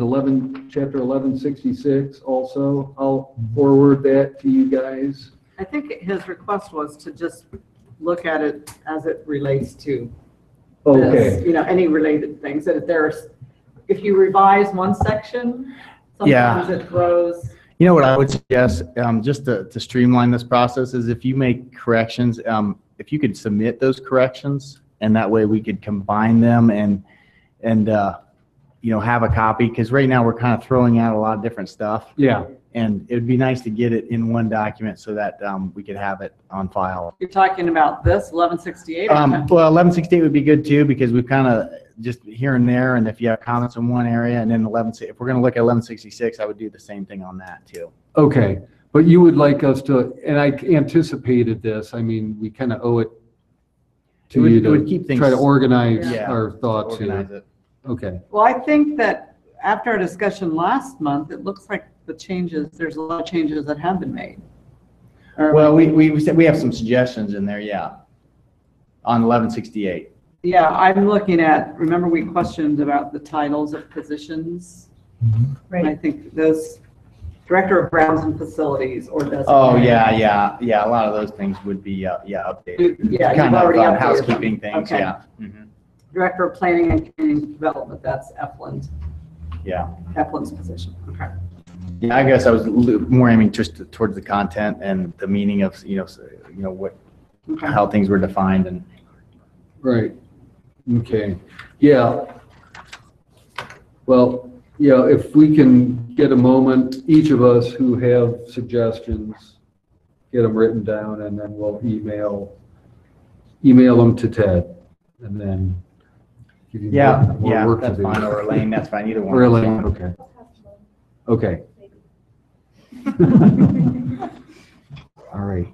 Speaker 1: Chapter 1166 also. I'll forward that to you guys.
Speaker 4: I think his request was to just look at it as it relates to this,
Speaker 1: Okay,
Speaker 4: you know, any related things. That if you revise one section,
Speaker 3: Yeah.
Speaker 4: sometimes it throws.
Speaker 3: You know what I would suggest, just to streamline this process, is if you make corrections, if you could submit those corrections, and that way we could combine them and you know, have a copy, because right now we're kind of throwing out a lot of different stuff,
Speaker 1: yeah,
Speaker 3: and it would be nice to get it in one document so that we could have it on file.
Speaker 4: You're talking about this 1168.
Speaker 3: Well, 1168 would be good too, because we've kind of just here and there, and if you have comments in one area, and then if we're going to look at 1166, I would do the same thing on that too.
Speaker 1: okay. But you would like us to, and I anticipated this, I mean, we kind of owe it to you
Speaker 3: It would
Speaker 1: to
Speaker 3: keep things.
Speaker 1: try to organize
Speaker 3: Yeah.
Speaker 1: our thoughts
Speaker 3: Organize
Speaker 1: here.
Speaker 3: it.
Speaker 1: Okay,
Speaker 4: Well, I think that after our discussion last month, it looks like there's a lot of changes that have been made.
Speaker 3: Well, we said we have some suggestions in there, yeah, on 1168.
Speaker 4: Yeah, I'm looking at, remember we questioned about the titles of positions? And I
Speaker 7: Right.
Speaker 4: think those, Director of Grounds and Facilities or designated.
Speaker 3: Oh, yeah, a lot of those things would be, updated.
Speaker 4: Yeah, you've
Speaker 3: Kind of
Speaker 4: already updated them.
Speaker 3: housekeeping things,
Speaker 4: Okay.
Speaker 3: yeah. Mhm.
Speaker 4: Director of Planning and Community Development, that's Eflin's position. Okay.
Speaker 3: Yeah, I guess I was more aiming just towards the content and the meaning of, what,
Speaker 4: Okay.
Speaker 3: how things were defined and.
Speaker 1: right, okay, yeah. Well, yeah, if we can get a moment, each of us who have suggestions, get them written down, and then we'll email them to Ted, and then give you more work to
Speaker 3: That's
Speaker 1: do.
Speaker 3: fine, or Elaine, that's fine, either one.
Speaker 1: Or Elaine, okay. Okay. All right,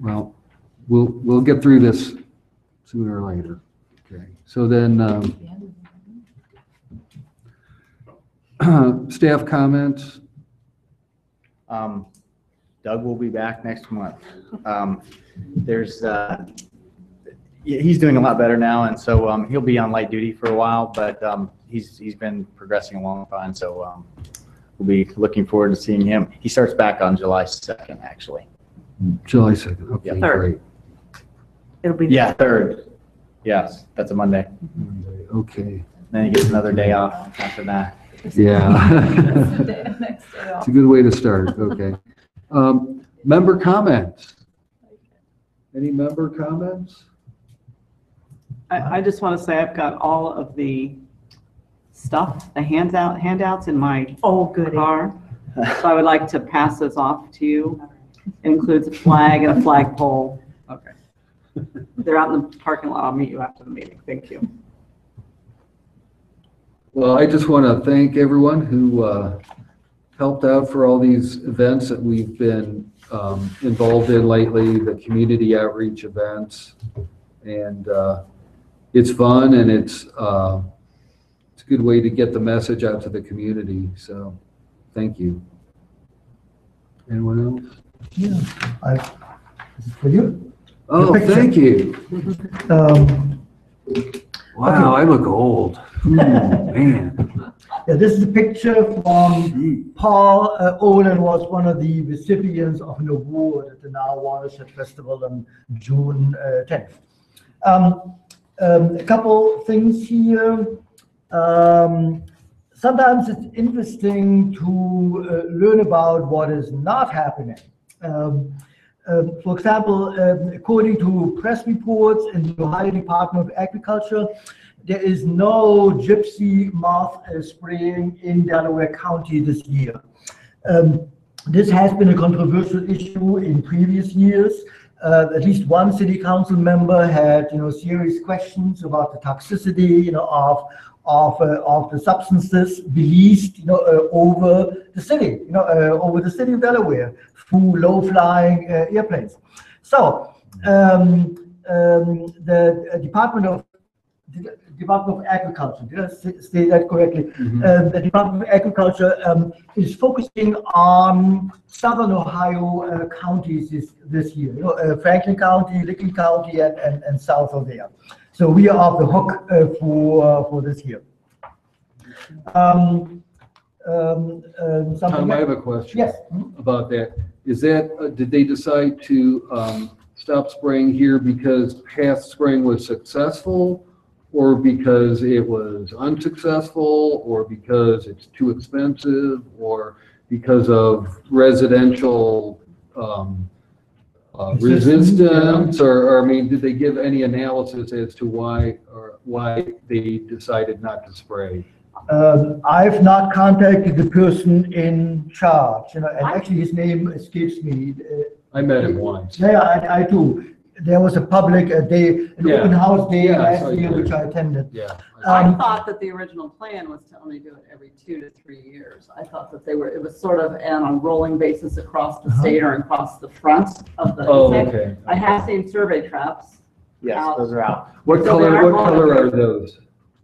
Speaker 1: well, we'll get through this sooner or later. Okay, so then, staff comments.
Speaker 3: Doug will be back next month. He's doing a lot better now, and so he'll be on light duty for a while, but he's been progressing along fine, so we'll be looking forward to seeing him. He starts back on July 2nd, actually.
Speaker 1: July 2nd, okay,
Speaker 3: Yeah.
Speaker 4: Third.
Speaker 1: great.
Speaker 9: It'll be.
Speaker 3: Yeah, 3rd. Yes, that's a Monday.
Speaker 1: Monday, okay,
Speaker 3: Then he gets another day off after that.
Speaker 1: yeah.
Speaker 7: Next day off.
Speaker 1: It's a good way to start, okay. Member comments? Any member comments?
Speaker 10: I just want to say I've got all of the stuff, the handouts in my
Speaker 9: Oh, goody.
Speaker 10: car. So I would like to pass those off to you. It includes a flag and a flagpole. Okay. They're out in the parking lot. I'll meet you after the meeting. Thank you.
Speaker 1: Well, I just want to thank everyone who helped out for all these events that we've been involved in lately, the community outreach events. And it's fun, and it's a good way to get the message out to the community. So thank you. Anyone else?
Speaker 5: Yeah, this is for you.
Speaker 1: Oh,
Speaker 5: picture.
Speaker 1: thank you.
Speaker 5: Um,
Speaker 1: Wow, I look old. Man.
Speaker 5: Yeah, this is a picture from Paul Olin, was one of the recipients of an award at the Now Watershed Festival on June 10th. A couple things here. Sometimes it's interesting to learn about what is not happening. For example, according to press reports in the Ohio Department of Agriculture, there is no gypsy moth spraying in Delaware County this year. This has been a controversial issue in previous years. At least one city council member had, serious questions about the toxicity, of the substances released, over the city, over the city of Delaware through low-flying airplanes. So the Department of Agriculture, did I say that correctly? The Department of Agriculture is focusing on southern Ohio counties this year, Franklin County, Licking County, and south of there. So we are off the hook for this year.
Speaker 1: Tom, I have a question.
Speaker 5: Yes.
Speaker 1: About that. Is that, did they decide to stop spraying here because past spraying was successful, or because it was unsuccessful, or because it's too expensive, or because of residential resistance, or I mean, did they give any analysis as to why they decided not to spray?
Speaker 5: I've not contacted the person in charge, and actually his name escapes me.
Speaker 1: I met him once.
Speaker 5: Yeah, I do. There was a public day, an open house day last year, which I attended.
Speaker 1: Yeah.
Speaker 4: I thought that the original plan was to only do it every 2 to 3 years. I thought that it was sort of on a rolling basis across the state or across the front of the.
Speaker 1: Oh, okay.
Speaker 4: I have seen survey traps.
Speaker 3: Yes,
Speaker 4: out.
Speaker 3: those are out.
Speaker 1: What
Speaker 4: So they
Speaker 1: color
Speaker 4: are
Speaker 1: are those?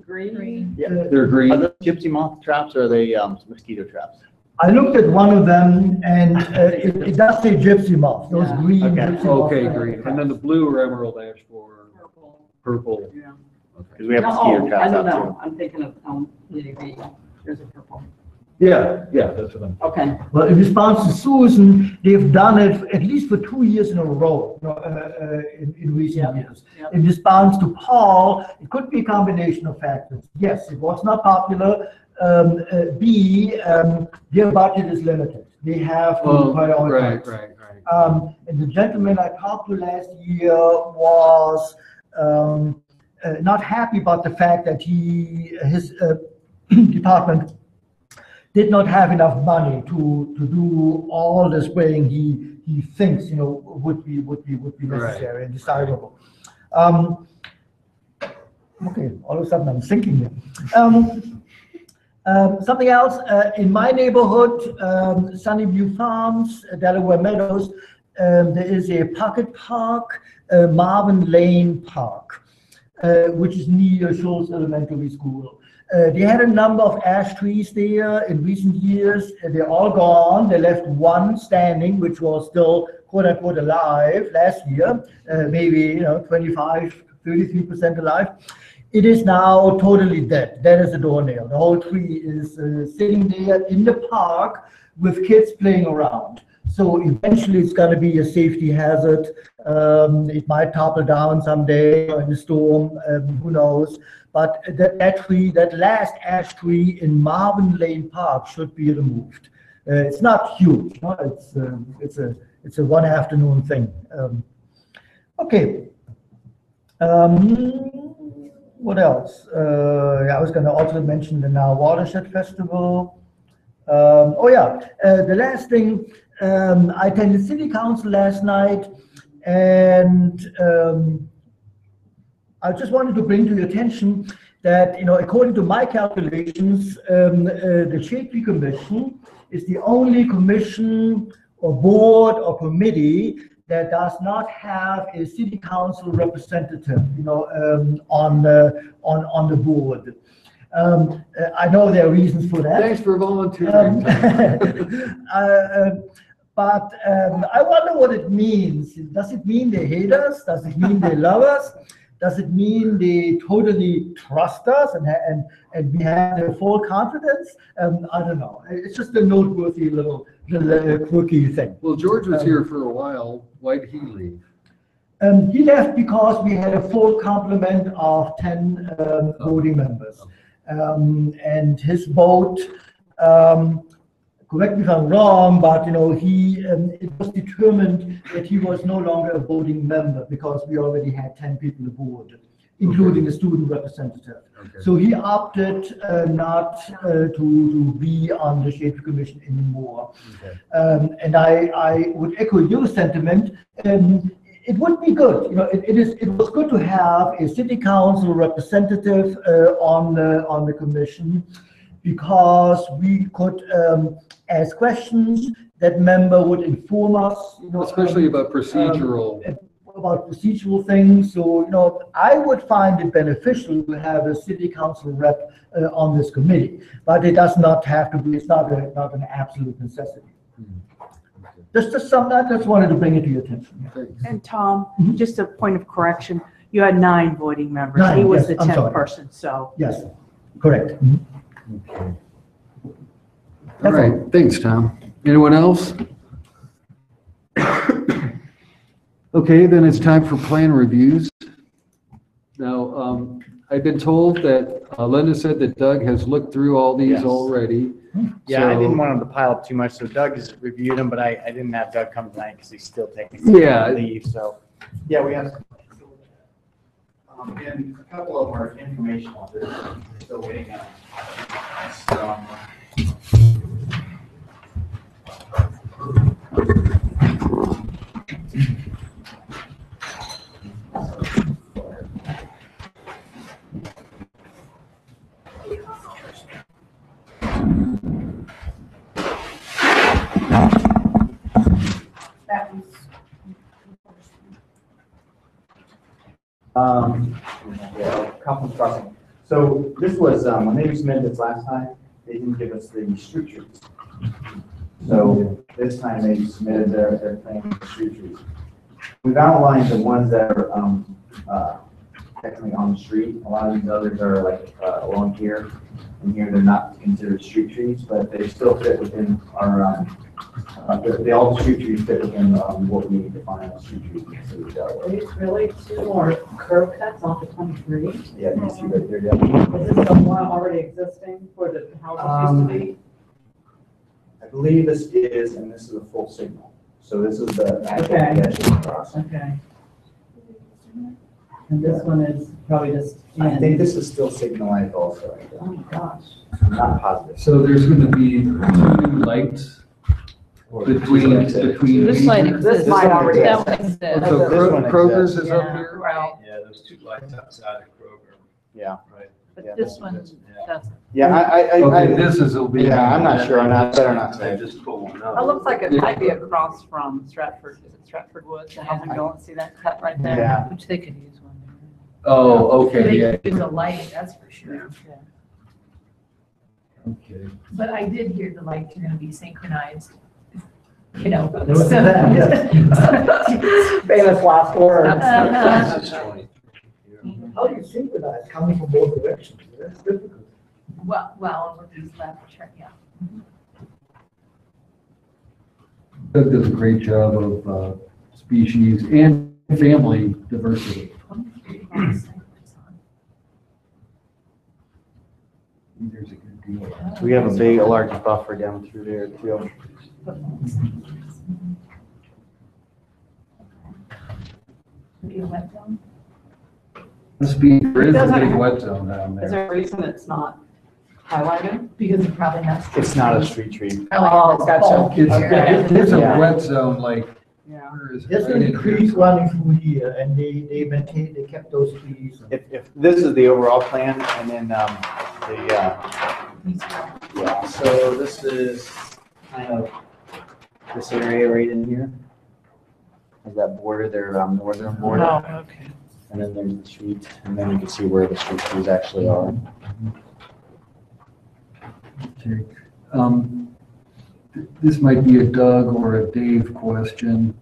Speaker 4: Green.
Speaker 3: Yeah.
Speaker 1: They're
Speaker 3: Are
Speaker 1: green.
Speaker 3: those gypsy moth traps, or are they mosquito traps?
Speaker 5: I looked at one of them, and it does say gypsy moth, those
Speaker 4: Yeah.
Speaker 5: green
Speaker 3: Okay.
Speaker 5: gypsy moth.
Speaker 1: Okay, green. And then the blue or emerald ash borer, purple.
Speaker 4: Yeah.
Speaker 3: Because we have
Speaker 4: No,
Speaker 3: mosquito
Speaker 4: I
Speaker 3: traps
Speaker 4: don't
Speaker 3: out
Speaker 4: know.
Speaker 3: too.
Speaker 4: I'm thinking of EDV. There's a purple.
Speaker 1: Yeah, that's what I'm.
Speaker 4: Okay.
Speaker 5: Well, in response to Susan, they've done it at least for 2 years in a row, in recent years.
Speaker 4: Yep.
Speaker 5: In response to Paul, it could be a combination of factors. Yes, it was not popular. B, their budget is limited. They have to prioritize.
Speaker 1: Right.
Speaker 5: And the gentleman I talked to last year was not happy about the fact that his department did not have enough money to do all the spraying he thinks would be necessary and desirable. Okay, all of a sudden I'm thinking here. Something else, in my neighborhood, Sunnyview Farms, Delaware Meadows, there is a pocket park, Marvin Lane Park, which is near Schultz Elementary School. They had a number of ash trees there in recent years. They're all gone. They left one standing, which was still quote unquote alive last year, maybe 25, 33% alive. It is now totally dead. Dead as a doornail. The whole tree is sitting there in the park with kids playing around. So eventually it's going to be a safety hazard. It might topple down someday in a storm, who knows. But that tree, that last ash tree in Marvin Lane Park should be removed. It's not huge, no? It's a one afternoon thing. Okay. What else? I was going to also mention the Now Watershed Festival. The last thing, I attended City Council last night, and I just wanted to bring to your attention that, according to my calculations, the Shade Tree Commission is the only commission or board or committee that does not have a city council representative, on the board. I know there are reasons for that.
Speaker 1: Thanks for volunteering.
Speaker 5: But I wonder what it means. Does it mean they hate us? Does it mean they love us? Does it mean they totally trust us and we have their full confidence? I don't know. It's just a noteworthy little quirky thing.
Speaker 1: Well, George was here for a while. Why did he leave?
Speaker 5: He left because we had a full complement of 10 voting members. And his vote, correct me if I'm wrong, but it was determined that he was no longer a voting member because we already had 10 people aboard, including a student representative. Okay. So he opted not to be on the Shade Tree Commission anymore. Okay. And I would echo your sentiment. It would be good. It was good to have a city council representative on the commission, because we could ask questions. That member would inform us,
Speaker 1: especially about procedural
Speaker 5: things. So, I would find it beneficial to have a city council rep on this committee, but it does not have to be. It's not an absolute necessity. Just something I just wanted to bring it to your attention.
Speaker 9: And Tom, just a point of correction, you had 9 voting members. He was the 10th person, so.
Speaker 5: Yes, correct.
Speaker 1: Okay. All right, thanks, Tom. Anyone else? Okay, then it's time for plan reviews. Now, I've been told that Linda said that Doug has looked through all these already.
Speaker 3: Yeah, I didn't want him to pile up too much, so Doug has reviewed them, but I didn't have Doug come tonight because he's still taking some leave. So, yeah, we have and a couple of them are informational. They're still waiting on. So, Compton's Crossing. So this was, when they submitted this last time, they didn't give us the street trees. So this time they submitted their plan for street trees. We've outlined the ones that are technically on the street. A lot of these others are like along here, and here they're not considered street trees, but they still fit within our, all the street trees fit within what we define as street trees.
Speaker 10: Really, 2 more curb cuts off of 23?
Speaker 3: Yeah, you see right there, yeah.
Speaker 10: Is this the one already existing for the houses used to be?
Speaker 3: I believe this is, and this is a full signal. So this is the actual
Speaker 10: Okay.
Speaker 3: pedestrian crossing.
Speaker 10: Okay. And this one is probably just.
Speaker 3: I think this is still signal light also.
Speaker 10: Oh my gosh.
Speaker 3: I'm not positive.
Speaker 1: So there's going to be 2 new lights between
Speaker 8: This light
Speaker 1: major-
Speaker 8: exists.
Speaker 10: This light already
Speaker 8: That one
Speaker 10: exists.
Speaker 8: exists.
Speaker 1: So
Speaker 3: This one
Speaker 1: Kroger's
Speaker 3: exists.
Speaker 1: is up
Speaker 10: Yeah,
Speaker 1: here?
Speaker 10: right.
Speaker 6: Yeah, those 2 lights outside of Kroger,
Speaker 3: Yeah.
Speaker 6: right?
Speaker 3: Yeah,
Speaker 8: But this one
Speaker 6: Yeah.
Speaker 8: doesn't.
Speaker 3: Yeah,
Speaker 1: Okay, this is, will be.
Speaker 3: yeah, I'm not sure. I'm not, better not
Speaker 6: They
Speaker 3: say.
Speaker 6: just pull one up.
Speaker 10: That looks like it might be across from Stratford, is it Stratford Woods, the housing development, see that cut right there?
Speaker 3: Yeah.
Speaker 8: Which they could use one.
Speaker 1: Oh, okay, yeah.
Speaker 7: They use a light, that's for sure.
Speaker 1: Okay.
Speaker 7: But I did hear the lights are gonna be synchronized,
Speaker 5: There was that, yes.
Speaker 10: Famous last words.
Speaker 7: Uh-huh.
Speaker 6: This is 20.
Speaker 5: How do you synchronize coming from both directions? That's difficult.
Speaker 7: Well, with these left, yeah.
Speaker 1: Doug does a great job of species and family diversity. There's a good deal.
Speaker 3: We have a large buffer down through there too.
Speaker 1: Must be, there is a big wet zone down
Speaker 4: Is
Speaker 1: there.
Speaker 4: there a reason it's not highlighted?
Speaker 7: Because it's probably not.
Speaker 3: It's not a street tree.
Speaker 4: Oh, gotcha.
Speaker 1: It's a
Speaker 3: Yeah.
Speaker 1: wet zone, like,
Speaker 4: Yeah.
Speaker 1: where is it?
Speaker 5: There's
Speaker 1: Right
Speaker 5: gonna
Speaker 1: in
Speaker 5: be
Speaker 1: here.
Speaker 5: trees running through here, and they maintain, they kept those trees.
Speaker 3: If this is the overall plan, and then yeah, so this is kind of this area right in here. Is that border, their northern border,
Speaker 8: okay.
Speaker 3: and then there's the street, and then you can see where the street trees actually are.
Speaker 1: Okay. This might be a Doug or a Dave question,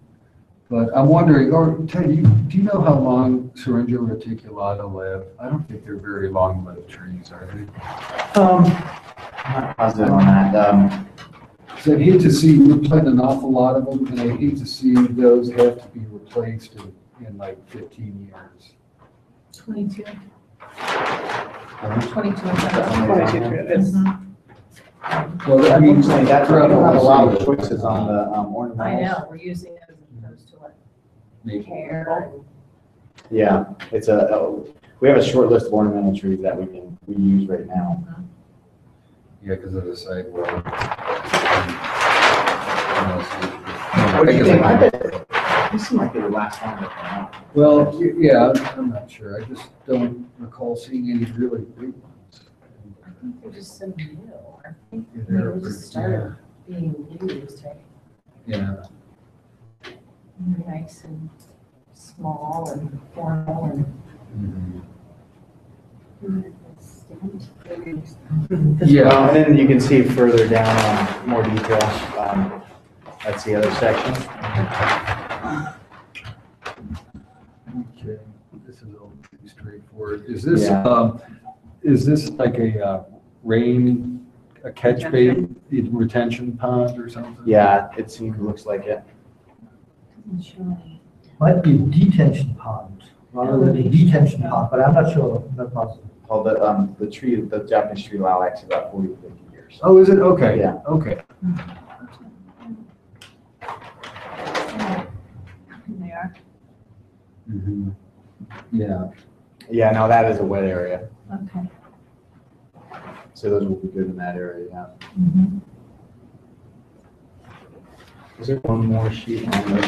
Speaker 1: but I'm wondering, or Ted, do you know how long Syringa reticulata live? I don't think they're very long-lived trees, are they?
Speaker 3: I'm not positive on that.
Speaker 1: So I'd hate to see, we planted an awful lot of them, and I hate to see those have to be replaced in like 15 years.
Speaker 7: 22.
Speaker 1: Huh?
Speaker 7: 22.
Speaker 1: Well, I mean,
Speaker 3: Unfortunately, that's, we don't have a lot of choices on the ornamentals.
Speaker 7: I know, we're using it as opposed to like hair.
Speaker 3: Yeah, it's we have a short list of ornamental trees that we use right now.
Speaker 1: Yeah, because of the sidewalk.
Speaker 3: What do you think? I bet these seem like they would last longer.
Speaker 1: Well, yeah, I'm not sure. I just don't recall seeing any really big ones.
Speaker 7: I think they're just so new. I think
Speaker 1: Yeah,
Speaker 7: they
Speaker 1: they're
Speaker 7: just started being used, right?
Speaker 1: Yeah.
Speaker 7: They're nice and small and formal and.
Speaker 1: Yeah.
Speaker 3: And then you can see further down more detail. That's the other section.
Speaker 1: Okay, this is all pretty straightforward. Is
Speaker 3: Yeah.
Speaker 1: this like a catch bait retention pond or something?
Speaker 3: Yeah, looks like it.
Speaker 5: Might be a detention pond, rather than a detention pond, but I'm not sure, I'm not positive.
Speaker 3: Well, the Japanese tree lilacs about 40 to 50 years.
Speaker 1: Oh, is it? Okay.
Speaker 3: Yeah.
Speaker 1: Okay.
Speaker 7: They are.
Speaker 1: Mhm. Yeah.
Speaker 3: Yeah, no, that is a wet area.
Speaker 7: Okay.
Speaker 3: So those will be good in that area, yeah. Is there one more sheet on this?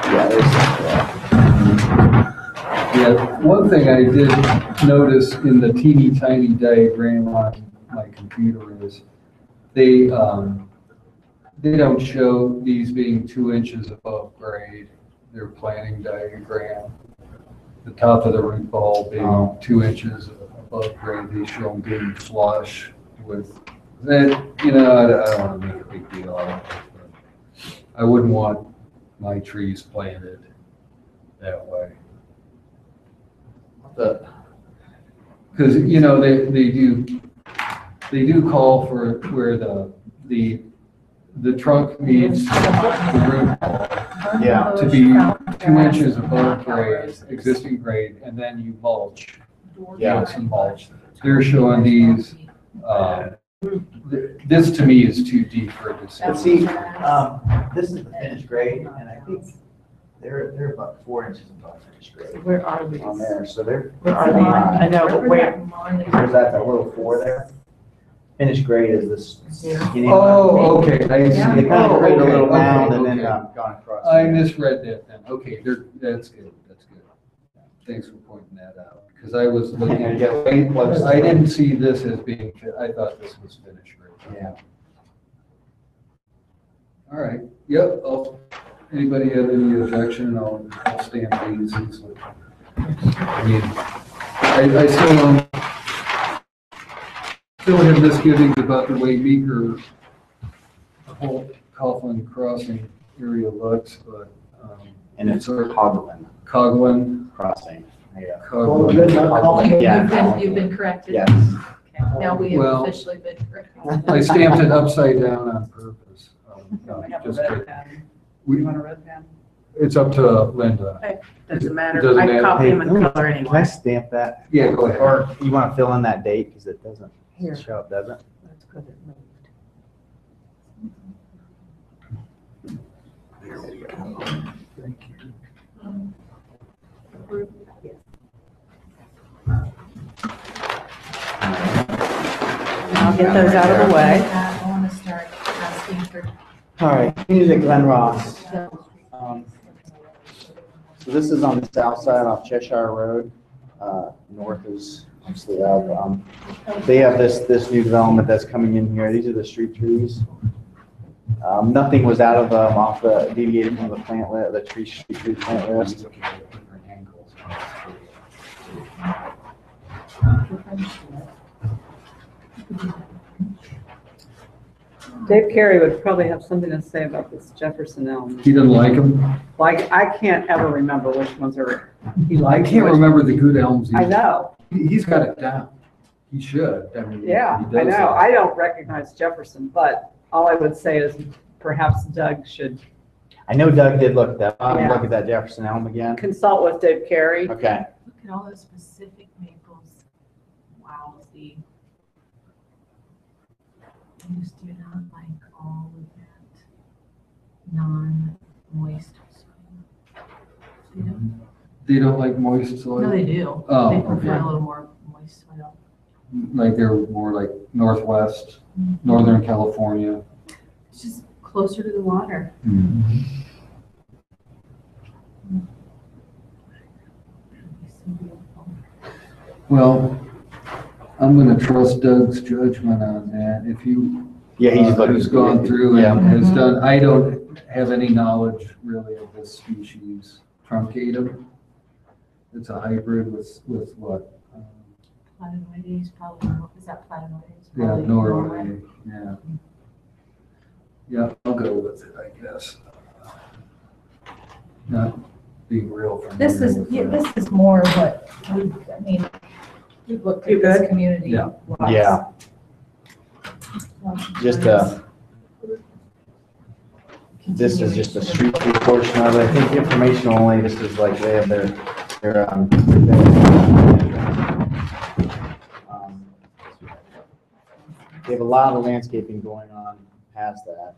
Speaker 3: Yeah,
Speaker 1: Yeah, one thing I did notice in the teeny tiny diagram on my computer is they don't show these being 2 inches above grade, their planting diagram. The top of the root ball being 2 inches above grade, they show them being flush with, that, I don't want to make a big deal out of it, but I wouldn't want my trees planted that way. Because, they do call for where the trunk meets the root ball
Speaker 3: Yeah.
Speaker 1: to be 2 inches above grade, existing grade, and then you mulch.
Speaker 3: Yeah.
Speaker 1: Some mulch. They're showing these, this to me is too deep for this.
Speaker 3: But see, this is the finished grade, and I think they're about 4 inches above finished grade
Speaker 10: Where are these?
Speaker 3: on there, so they're.
Speaker 10: Where are they? I know, but where?
Speaker 3: There's that little 4 there. Finished grade is this skinny one.
Speaker 1: Oh, okay, I
Speaker 3: They
Speaker 1: see.
Speaker 3: kind of create a little
Speaker 1: Okay,
Speaker 3: mound and then
Speaker 1: okay.
Speaker 3: gone across.
Speaker 1: I misread that then. Okay, that's good, that's good. Thanks for pointing that out, because I was looking at it, I didn't see this as being, I thought this was finished.
Speaker 3: Yeah.
Speaker 1: All right, yep, anybody have any objection, I'll stand these. I mean, I still have misgivings about the way Meeker, the whole Coughlin Crossing area looks, but.
Speaker 3: And it's Coghlan
Speaker 1: Coghlan.
Speaker 3: Crossing, yeah.
Speaker 5: Well, good, not calling.
Speaker 3: Yeah.
Speaker 7: You've been corrected.
Speaker 3: Yes.
Speaker 7: Okay. Now we have
Speaker 1: Well-
Speaker 7: officially been corrected.
Speaker 1: I stamped it upside down on purpose. No,
Speaker 4: I have a
Speaker 1: just
Speaker 4: red
Speaker 1: kidding.
Speaker 4: pen.
Speaker 1: We-
Speaker 4: You want a red pen?
Speaker 1: It's up to Linda.
Speaker 9: Doesn't
Speaker 1: It
Speaker 9: matter.
Speaker 1: doesn't
Speaker 9: I
Speaker 1: matter.
Speaker 9: copy them in
Speaker 3: Hey,
Speaker 9: color
Speaker 3: Can I
Speaker 9: anyway.
Speaker 3: stamp that?
Speaker 1: Yeah, go ahead.
Speaker 3: Or you want to fill in that date, because it doesn't
Speaker 9: Here.
Speaker 3: show up, does it?
Speaker 9: That's good, it moved. I'll get those out of the way.
Speaker 7: I want to start asking for.
Speaker 3: All right, community at Glen Ross. So this is on the south side off Cheshire Road. North is obviously up. They have this new development that's coming in here. These are the street trees. Nothing was out of off the deviated from the plant list, the street tree plant list.
Speaker 4: Dave Carey would probably have something to say about this Jefferson Elm.
Speaker 1: He doesn't like them?
Speaker 4: Like, I can't ever remember which ones are, he
Speaker 1: I
Speaker 4: likes.
Speaker 1: can't
Speaker 4: which-
Speaker 1: remember the good elms.
Speaker 4: I know,
Speaker 1: He's got it down. He should. I mean,
Speaker 4: yeah,
Speaker 1: he
Speaker 4: I
Speaker 1: does
Speaker 4: know.
Speaker 1: that.
Speaker 4: I don't recognize Jefferson, but all I would say is perhaps Doug should
Speaker 3: I know Doug did look at that. I'll
Speaker 4: Yeah.
Speaker 3: look at that Jefferson Elm again.
Speaker 4: consult with Dave Carey.
Speaker 3: Okay.
Speaker 7: Look at all those specific maples. Wowsy. I just do not like all of that non-moist soil. You know?
Speaker 1: They don't like moist soil?
Speaker 7: No, they do.
Speaker 1: Oh,
Speaker 7: They prefer
Speaker 1: okay.
Speaker 7: a little more moist soil.
Speaker 1: Like they're more like Northwest, Northern California.
Speaker 7: It's just closer to the water. It's so beautiful.
Speaker 1: Well, I'm gonna trust Doug's judgment on that. If you,
Speaker 3: Yeah, he's looking.
Speaker 1: who's gone through
Speaker 3: Yeah.
Speaker 1: and has done, I don't have any knowledge really of this species, truncatum. It's a hybrid with what?
Speaker 7: Platanoides, probably, is that platanoides?
Speaker 1: Yeah,
Speaker 7: Probably
Speaker 1: Norway, yeah. Yeah, I'll go with it, I guess. Not being real familiar
Speaker 7: This is,
Speaker 1: with
Speaker 7: yeah,
Speaker 1: that.
Speaker 7: this is more what, I mean, we've looked
Speaker 4: You
Speaker 7: at this
Speaker 4: good?
Speaker 7: community.
Speaker 1: Yeah.
Speaker 7: lots.
Speaker 3: Yeah, just this is just a street tree portion of it. I think information only, this is like they have their, they have a lot of landscaping going on past that.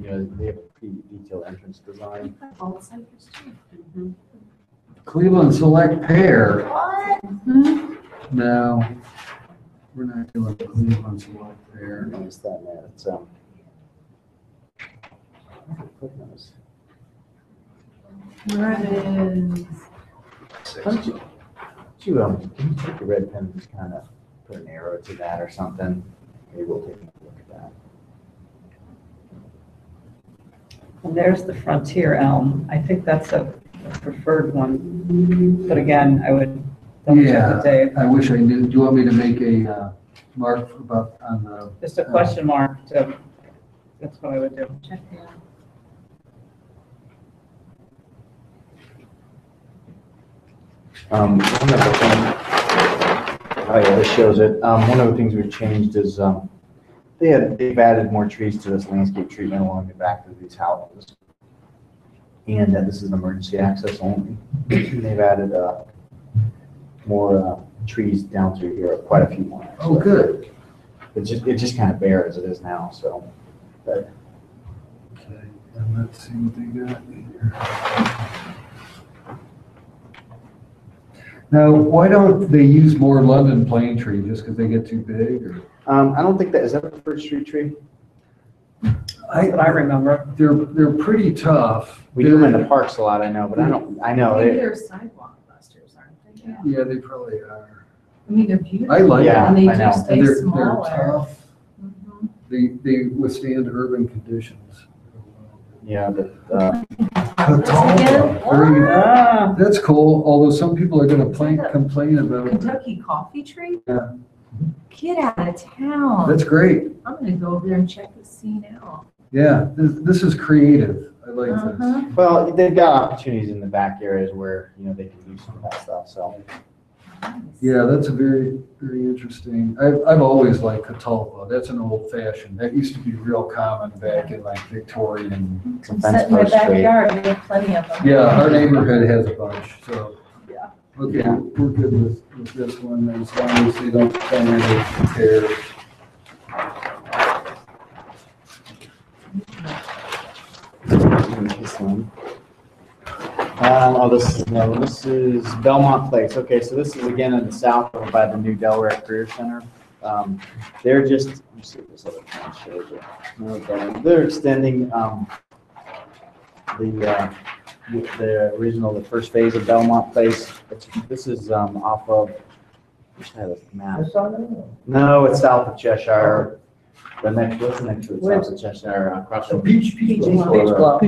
Speaker 3: You know, they have a pretty detailed entrance design.
Speaker 7: All the cypress too.
Speaker 1: Cleveland Select Pear. No, we're not doing Cleveland Select Pear.
Speaker 3: Notice that, man, it's,
Speaker 7: Where it is.
Speaker 3: Can you take your red pen and just kind of put an arrow to that or something? Maybe we'll take a look at that.
Speaker 4: And there's the Frontier Elm. I think that's a preferred one. But again, I would double check
Speaker 1: Yeah,
Speaker 4: with Dave.
Speaker 1: I wish I knew. Do you want me to make a mark about on the?
Speaker 4: Just a question mark to, that's what I would do.
Speaker 7: Check there.
Speaker 3: One of the things, oh yeah, this shows it. One of the things we've changed is, they've added more trees to this landscape treatment along the back of these houses. And this is emergency access only. They've added, more, trees down through here, quite a few more.
Speaker 1: Oh, good.
Speaker 3: It's just kind of bare as it is now, so, but.
Speaker 1: Okay, and let's see what they got here. Now, why don't they use more London plane tree, just because they get too big, or?
Speaker 3: I don't think that, is that a preferred street tree?
Speaker 4: That's what I remember.
Speaker 1: They're pretty tough.
Speaker 3: We do them in the parks a lot, I know, but I know.
Speaker 7: Maybe
Speaker 3: they-
Speaker 7: they're sidewalk busters, aren't they?
Speaker 1: Yeah, they probably are.
Speaker 7: I mean, they're beautiful.
Speaker 1: I like
Speaker 3: Yeah,
Speaker 7: And they
Speaker 3: I know.
Speaker 7: do
Speaker 1: And
Speaker 7: stay
Speaker 1: they're
Speaker 7: smaller.
Speaker 1: tough.
Speaker 7: Mhm.
Speaker 1: They withstand urban conditions.
Speaker 3: Yeah, but,
Speaker 1: Very-
Speaker 4: Ah,
Speaker 1: That's cool, although some people are gonna complain about it.
Speaker 7: Kentucky coffee tree?
Speaker 1: Yeah.
Speaker 7: Get out of town.
Speaker 1: That's great.
Speaker 7: I'm gonna go over there and check the scene out.
Speaker 1: Yeah, this is creative. I like this.
Speaker 7: Uh-huh.
Speaker 3: well, they've got opportunities in the back areas where, you know, they can do some of that stuff, so.
Speaker 1: Yeah, that's a very, very interesting. I've always liked Catalpa. That's an old fashioned. That used to be real common back in like Victorian.
Speaker 3: Some
Speaker 7: Sit
Speaker 3: fence
Speaker 7: in my
Speaker 3: posts straight.
Speaker 7: backyard, we have plenty of them.
Speaker 1: Yeah, our neighborhood has a bunch, so.
Speaker 4: Yeah.
Speaker 1: Okay, we're good with this one, as long as they don't come in and compare.
Speaker 3: This one. This is Belmont Place. Okay, so this is again in the south over by the new Delaware Career Center. They're just, let me see if this other one shows you. Okay, they're extending the first phase of Belmont Place. This is off of, I wish I had a map. No, it's south of Cheshire. What's next to it? South of Cheshire, across from
Speaker 5: Peach Blow.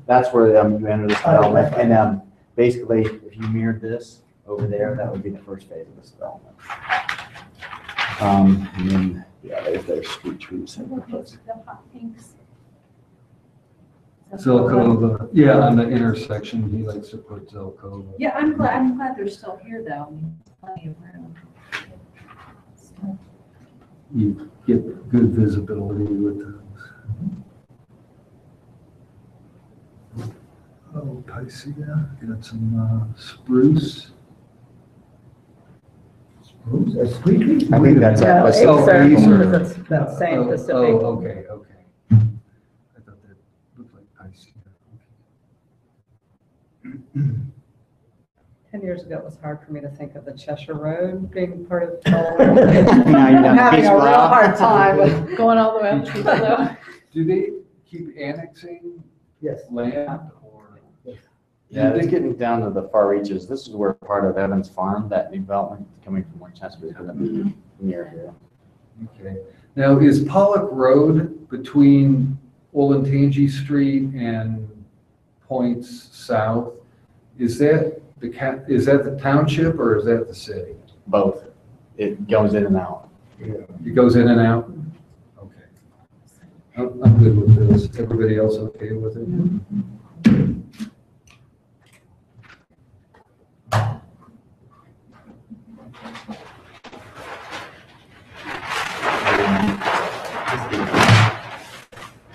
Speaker 3: That's where you enter this development, and basically, if you mirrored this over there, that would be the first phase of this development. And then, yeah, there's street trees.
Speaker 1: Zelkova, yeah, on the intersection, he likes to put Zelkova.
Speaker 8: Yeah, I'm glad they're still here though. I mean, plenty of room.
Speaker 1: You get good visibility with those. Oh, Picea, got some spruce.
Speaker 5: Spruce, a sweet tree?
Speaker 3: I think that's
Speaker 4: No,
Speaker 3: it.
Speaker 1: Oh,
Speaker 4: Acer,
Speaker 1: Acer.
Speaker 4: it's the same
Speaker 1: Oh,
Speaker 4: Pacific.
Speaker 1: oh, okay, okay. I thought that looked like Picea.
Speaker 4: 10 years ago, it was hard for me to think of the Cheshire Road being part of
Speaker 3: Now
Speaker 4: Delaware.
Speaker 3: you're
Speaker 4: I'm
Speaker 3: down
Speaker 4: having
Speaker 3: Peach
Speaker 4: a real
Speaker 3: Blow.
Speaker 4: hard time with
Speaker 7: Going all the way up to the
Speaker 1: Do they keep annexing
Speaker 5: Yes.
Speaker 1: land or?
Speaker 3: Yeah, it's getting down to the far reaches. This is where part of Evans Farm, that new development coming from Winchester is gonna be near here.
Speaker 1: Okay. Now, is Pollock Road between Olentangy Street and Points South, is that the township or is that the city?
Speaker 3: Both. It goes in and out.
Speaker 1: It goes in and out? Okay. I'm good with this. Everybody else okay with it?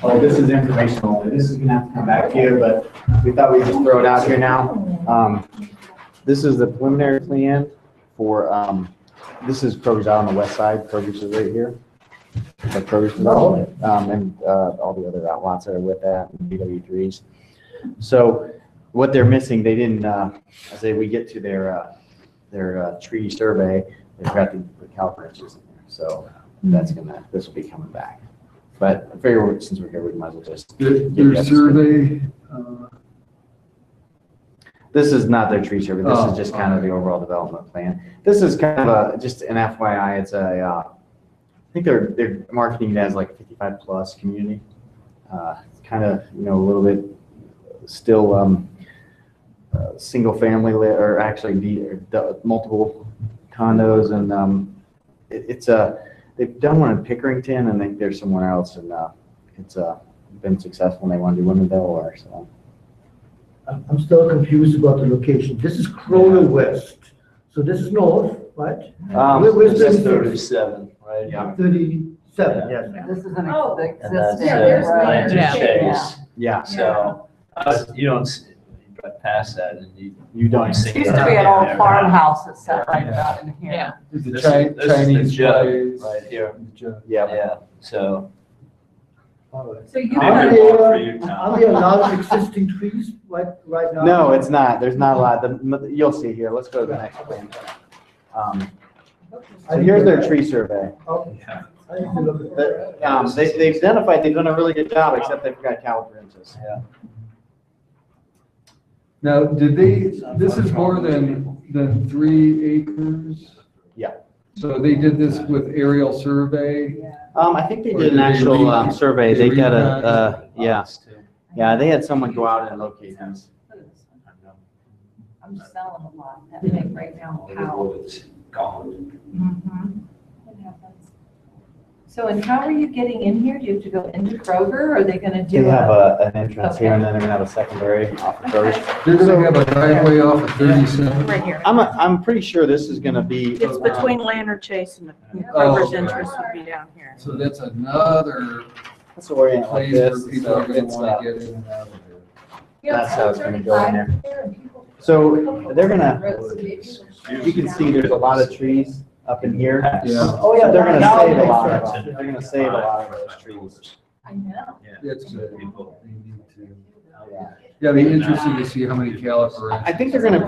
Speaker 3: Oh, this is informational. This is gonna have to come back here, but we thought we'd just throw it out here now. This is the preliminary plan for, this is Kroger's out on the west side. Kroger's is right here. The Kroger's development, and all the other outlots that are with that, and BW3s. So what they're missing, they didn't, as we get to their tree survey, they forgot to put caliper branches in there. So this will be coming back. But I figure since we're here, we might as well just.
Speaker 1: Their survey,
Speaker 3: This is not their tree survey. This
Speaker 1: Oh,
Speaker 3: is just kind of the overall development plan. This is kind of just an FYI. It's I think they're marketing it as like 55 plus community. Kind of, a little bit still single family or actually multiple condos, and it's they've done one in Pickerington, and I think there's somewhere else, and it's been successful, and they want to do one in Delaware. So
Speaker 5: I'm still confused about the location. This is Crowell West, so this is north, right? Where's
Speaker 6: That's
Speaker 5: this?
Speaker 6: 37, right?
Speaker 3: Yeah.
Speaker 5: 37, yes.
Speaker 4: This is an
Speaker 7: Oh.
Speaker 6: And that's
Speaker 4: existing.
Speaker 7: there's
Speaker 6: Atlantic
Speaker 7: land.
Speaker 6: Chase.
Speaker 3: yeah,
Speaker 6: So, you don't, you drive past that and
Speaker 3: you don't
Speaker 6: see
Speaker 3: see
Speaker 4: It used to be an old farmhouse that sat right about in here.
Speaker 7: Yeah.
Speaker 1: the
Speaker 6: This is
Speaker 1: Chinese
Speaker 6: the jug
Speaker 1: place.
Speaker 6: right here.
Speaker 1: The jug.
Speaker 6: Yeah, so.
Speaker 7: So you
Speaker 6: Maybe
Speaker 5: Are
Speaker 7: want
Speaker 6: one
Speaker 5: there,
Speaker 6: for you, Tom.
Speaker 5: are there a lot of existing trees right now?
Speaker 3: No, it's not. There's not a lot. You'll see here. Let's go to the next plan. So here's their tree survey.
Speaker 5: Okay.
Speaker 6: Yeah.
Speaker 5: I need to look at that.
Speaker 3: They've identified, they've done a really good job, except they've got caliper inches.
Speaker 6: Yeah.
Speaker 1: Now, this is more than 3 acres?
Speaker 3: Yeah.
Speaker 1: So they did this with aerial survey?
Speaker 3: I think they
Speaker 1: Or
Speaker 3: did an
Speaker 1: did they
Speaker 3: actual
Speaker 1: re-
Speaker 3: survey.
Speaker 1: they
Speaker 3: They got
Speaker 1: recon-
Speaker 3: yeah, they had someone go out and locate these.
Speaker 7: I'm selling a lot, that big right now, how?
Speaker 6: It's gone.
Speaker 7: It happens. So, and how are you getting in here? Do you have to go into Kroger? Are they gonna do?
Speaker 3: They have an entrance here
Speaker 7: Okay.
Speaker 3: and then they're gonna have a secondary off the first.
Speaker 1: They're gonna have a driveway off of 37.
Speaker 2: Right here.
Speaker 3: I'm pretty sure this is gonna be.
Speaker 9: It's between Lantern Chase and the
Speaker 1: Oh,
Speaker 9: Kroger's
Speaker 1: okay.
Speaker 9: entrance would be down here.
Speaker 1: So that's another
Speaker 3: Let's orient like
Speaker 1: place
Speaker 3: this.
Speaker 1: where people are
Speaker 3: So
Speaker 1: gonna
Speaker 3: it's,
Speaker 1: wanna get in and out of there.
Speaker 3: That's how it's gonna go in there. So they're gonna, you can see there's a lot of trees up in here.
Speaker 1: Yeah.
Speaker 3: Oh, yeah. They're gonna save a lot of them. They're gonna save a lot of those trees.
Speaker 7: I know.
Speaker 1: That's good. They need to. Yeah, it'd be interesting to see how many caliper.
Speaker 3: I think they're gonna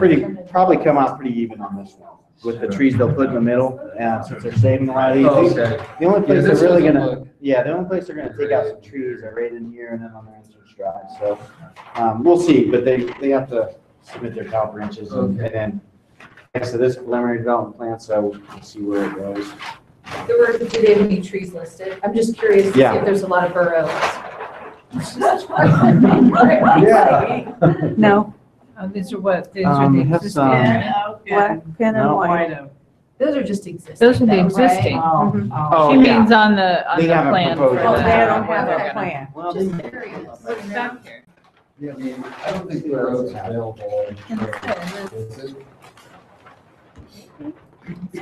Speaker 3: probably come out pretty even on this one, with the trees they'll put in the middle, since they're saving a lot of these.
Speaker 1: Okay.
Speaker 3: The only place
Speaker 1: Yeah, this
Speaker 3: they're really
Speaker 1: doesn't
Speaker 3: gonna,
Speaker 1: look-
Speaker 3: the only place they're gonna take out some trees are right in here and then on their entrance drive, so, we'll see, but they have to submit their caliper inches and then, like I said, this preliminary development plan, so we'll see where it goes.
Speaker 7: Do they have any trees listed? I'm just curious to see
Speaker 3: Yeah.
Speaker 7: if there's a lot of bur oaks.
Speaker 1: Yeah.
Speaker 9: No,
Speaker 8: These are what? These are the
Speaker 3: It has
Speaker 8: existing.
Speaker 3: some-
Speaker 9: black pin and
Speaker 3: No.
Speaker 9: white.
Speaker 7: Those are just existing.
Speaker 8: Those are the
Speaker 7: though, right?
Speaker 8: existing.
Speaker 3: Oh,
Speaker 8: She
Speaker 3: yeah.
Speaker 8: means on the
Speaker 3: They haven't
Speaker 8: plan. for
Speaker 3: proposed
Speaker 9: Oh,
Speaker 3: it.
Speaker 9: they
Speaker 8: the-
Speaker 9: don't have
Speaker 8: they're
Speaker 9: a
Speaker 8: gonna-
Speaker 9: plan.
Speaker 3: Well,
Speaker 7: Just curious.
Speaker 8: What's back here?
Speaker 1: Yeah, I mean, I don't think the road's available.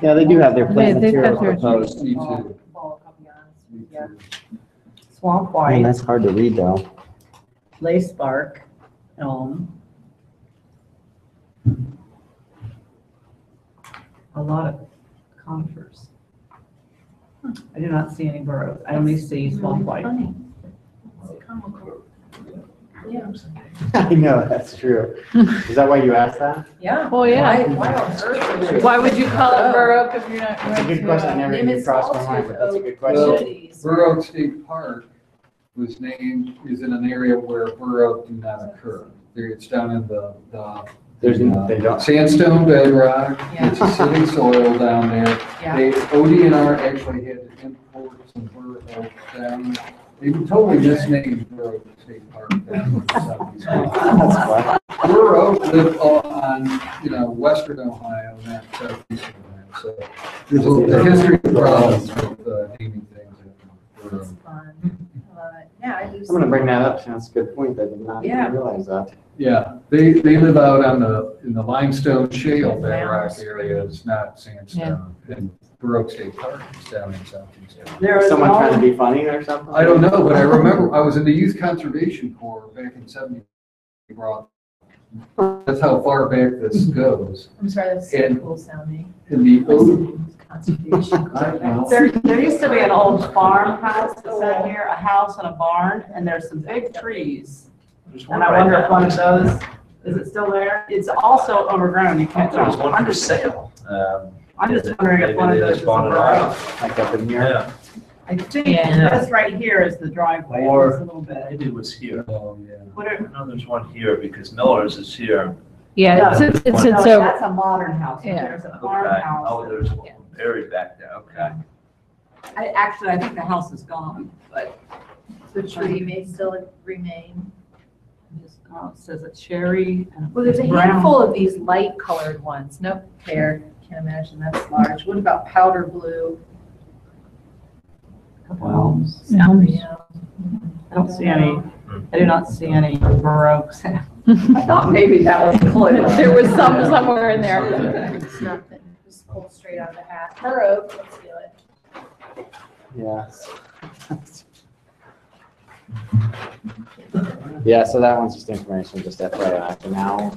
Speaker 3: yeah, they do have their plant
Speaker 8: They've got
Speaker 3: materials
Speaker 8: their-
Speaker 3: proposed.
Speaker 1: Me too. Me
Speaker 10: Yeah.
Speaker 1: too.
Speaker 10: Swamp
Speaker 3: I mean,
Speaker 10: white,
Speaker 3: that's hard to read though.
Speaker 10: lace bark, elm. A lot of conifers. I do not see any burrows. I only see swamp white.
Speaker 7: Funny. It's comical. Yeah.
Speaker 3: I know, that's true. Is that why you asked that?
Speaker 7: Yeah.
Speaker 8: Well, yeah.
Speaker 7: Why on earth? would
Speaker 8: Why would you call it bur oak if you're not
Speaker 3: That's a
Speaker 8: going
Speaker 3: good question, I
Speaker 8: to?
Speaker 3: never even crossed my mind, but that's a good question.
Speaker 1: Bur Oak State Park was named, is in an area where bur oak do not occur. It's down in the
Speaker 3: They don't.
Speaker 1: sandstone bedrock,
Speaker 7: Yeah.
Speaker 1: it's acidic soil down there.
Speaker 7: Yeah.
Speaker 1: They, ODNR actually had to import some bur oak down. They totally misnamed Bur Oak State Park down in the southeast.
Speaker 3: That's fine.
Speaker 1: Bur Oak lived on, western Ohio, not southeast Ohio. So there's a history of problems with naming things. after Bur Oak.
Speaker 7: It's fun. Yeah, I do.
Speaker 3: I'm gonna bring that up, that's a good point, I did not
Speaker 7: Yeah.
Speaker 3: even realize that.
Speaker 1: Yeah, they live out in the limestone shale bedrock areas, not sandstone. And Bur Oak State Park is down in southeast Ohio.
Speaker 10: There is
Speaker 3: Someone trying to
Speaker 10: no,
Speaker 3: be funny or something?
Speaker 1: I don't know, but I remember I was in the Youth Conservation Corps back in '70. That's how far back this goes.
Speaker 7: I'm sorry, that's so
Speaker 1: And-
Speaker 7: cool sounding.
Speaker 1: In the
Speaker 7: Conservation.
Speaker 1: I know.
Speaker 10: there used to be an old farmhouse that's out here, a house and a barn, and there's some big trees. And I wonder if one of those, is it still there? It's also overgrown, you can't
Speaker 6: There's
Speaker 10: tell.
Speaker 6: one for sale.
Speaker 10: I'm just wondering if one of
Speaker 6: Maybe they
Speaker 10: those
Speaker 6: just
Speaker 10: is a
Speaker 6: bought it
Speaker 10: burrow.
Speaker 6: off.
Speaker 3: Like up in here?
Speaker 6: Yeah,
Speaker 10: I think
Speaker 8: Yeah.
Speaker 10: this right here is the driveway,
Speaker 6: Or-
Speaker 10: it's a little bit.
Speaker 6: maybe it was here.
Speaker 1: Oh, yeah.
Speaker 10: What are,
Speaker 6: No, there's one here because Miller's is here.
Speaker 8: Yeah,
Speaker 10: No,
Speaker 8: it's
Speaker 10: no,
Speaker 8: over.
Speaker 10: that's a modern house,
Speaker 8: Yeah.
Speaker 10: there's a
Speaker 6: Okay.
Speaker 10: farmhouse.
Speaker 6: Oh, there's one buried back there, okay.
Speaker 10: I think the house is gone, but
Speaker 7: The tree may still remain.
Speaker 10: it says a cherry and
Speaker 7: Well, there's a
Speaker 10: brown.
Speaker 7: handful of these light colored ones. Nope, pear, can't imagine that's large. What about powder blue?
Speaker 10: Elms.
Speaker 7: Yeah.
Speaker 10: I don't see any, I do not see any baroques. I thought maybe that was included.
Speaker 8: There was some somewhere in there.
Speaker 7: It's nothing, just pulled straight out of the hat. Bur oak, let's feel it.
Speaker 3: Yes. Yeah, so that one's just information, just FYI for now.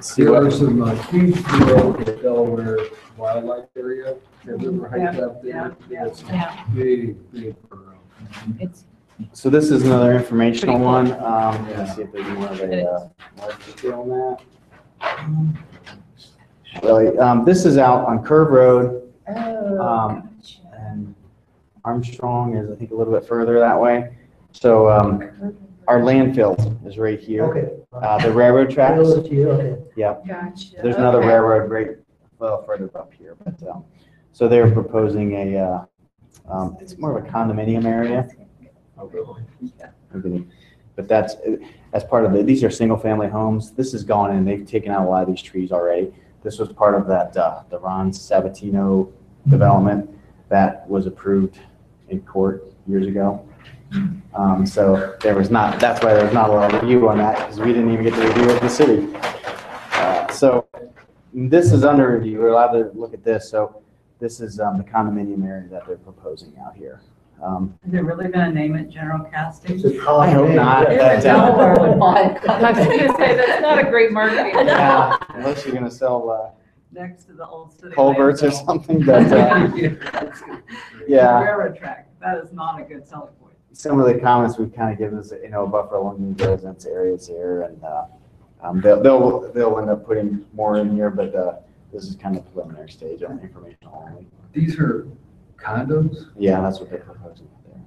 Speaker 3: See
Speaker 1: There are
Speaker 3: what,
Speaker 1: some huge Bur Oak Delaware wildlife area. Have you ever hiked up there?
Speaker 10: Yeah.
Speaker 1: It's big, big Bur Oak.
Speaker 3: so this is another informational one.
Speaker 1: Yeah.
Speaker 3: Let's see if there's more of a, more detail on that. Really, this is out on Curve Road.
Speaker 7: Oh,
Speaker 3: Um,
Speaker 7: gotcha.
Speaker 3: And Armstrong is, I think, a little bit further that way. So, our landfill is right here.
Speaker 5: Okay.
Speaker 3: The railroad tracks,
Speaker 5: Okay.
Speaker 7: Gotcha.
Speaker 3: there's another
Speaker 7: Okay.
Speaker 3: railroad right, well, further up here, but, so they're proposing it's more of a condominium area. Okay. But that's, as part of these are single-family homes. This is gone and they've taken out a lot of these trees already. This was part of that, the Ron Sabatino development that was approved in court years ago. So that's why there was not a lot of review on that, because we didn't even get to review with the city. So this is under review. We're allowed to look at this. So this is the condominium area that they're proposing out here.
Speaker 10: Is it really gonna name it General Castings?
Speaker 3: I hope not.
Speaker 10: If
Speaker 3: That,
Speaker 10: Delaware would buy it.
Speaker 7: I was gonna say, that's not a great marketing.
Speaker 3: yeah, unless you're gonna sell
Speaker 10: Next to the old city.
Speaker 3: culverts or
Speaker 10: landfill.
Speaker 3: something, but yeah.
Speaker 10: Railroad track, that is not a good selling point.
Speaker 3: Some of the comments we've kind of given us, a buffer along the residence areas here, and they'll end up putting more in here, but this is kind of preliminary stage on informational only.
Speaker 1: These are condos?
Speaker 3: Yeah, that's what they're proposing there.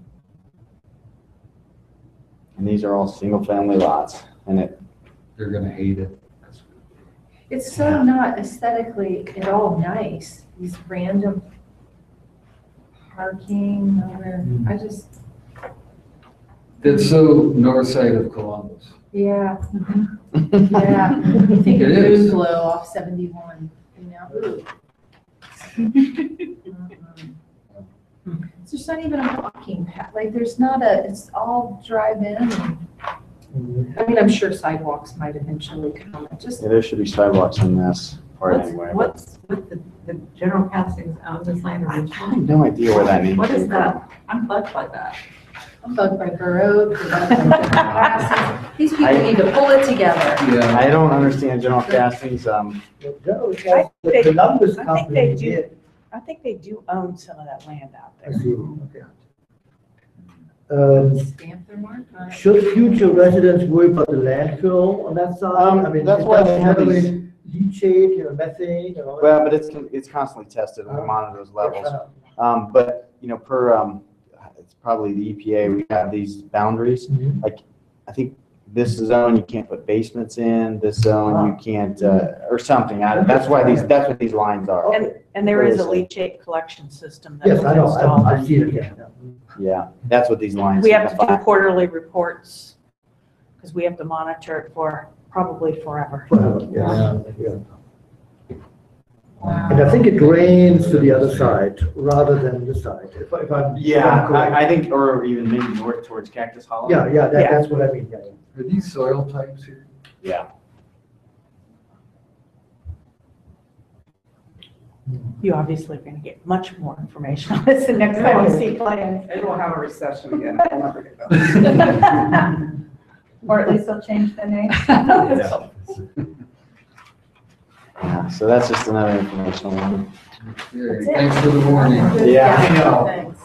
Speaker 3: And these are all single-family lots, and
Speaker 1: They're gonna hate it.
Speaker 7: It's so not aesthetically at all nice, these random parking, nowhere. I just,
Speaker 1: It's so north side of Columbus.
Speaker 7: yeah. Yeah, you think of
Speaker 1: It is.
Speaker 7: Moonglow off 71, you know? It's just not even a walking path, like, there's not it's all drive-in, and, I mean, I'm sure sidewalks might eventually come, it just,
Speaker 3: yeah, there should be sidewalks in this part anyway.
Speaker 10: What's with the General Castings own this land
Speaker 3: I
Speaker 10: originally?
Speaker 3: have no idea where that name
Speaker 10: What is
Speaker 3: came
Speaker 10: that? I'm bugged by that.
Speaker 7: I'm bugged by Burrow, these people need to pull it together.
Speaker 3: from.
Speaker 1: Yeah.
Speaker 3: I don't understand General Castings.
Speaker 5: The Columbus
Speaker 9: I think
Speaker 5: company
Speaker 9: they do.
Speaker 5: did.
Speaker 9: I think they do own some of that land out
Speaker 5: I
Speaker 9: there.
Speaker 5: see, okay.
Speaker 7: Stamp their mark on it.
Speaker 5: Should future residents worry about the landfill on that side? I mean,
Speaker 3: That's why they have
Speaker 5: heavily
Speaker 3: these-
Speaker 5: leachate, methane, you know.
Speaker 3: Well, but it's constantly tested and we monitor those levels. But, per, it's probably the EPA, we have these boundaries.
Speaker 5: Mhm.
Speaker 3: Like, I think this zone, you can't put basements in, this zone, you can't, or something. That's what these lines are.
Speaker 9: And there is a leachate collection system that
Speaker 5: Yes,
Speaker 9: was
Speaker 5: I know,
Speaker 9: installed.
Speaker 5: I see it, yeah.
Speaker 3: Yeah, that's what these lines
Speaker 9: We have to do
Speaker 3: signify.
Speaker 9: quarterly reports because we have to monitor it for probably forever.
Speaker 5: Yeah. And I think it drains to the other side rather than this side, if I'm.
Speaker 3: Yeah,
Speaker 5: correct.
Speaker 3: I think, or even maybe north towards Cactus Hollow.
Speaker 5: Yeah, that's what I mean, yeah.
Speaker 1: Are these soil types here?
Speaker 3: Yeah.
Speaker 9: You obviously are going to get much more information on this the next time you see plans.
Speaker 10: Maybe we'll have a recession again. We'll never get that.
Speaker 2: Or at least they'll change the name.
Speaker 3: Yeah, so that's just another informational one.
Speaker 1: Okay, thanks for the warning.
Speaker 3: Yeah, I know.
Speaker 7: Thanks.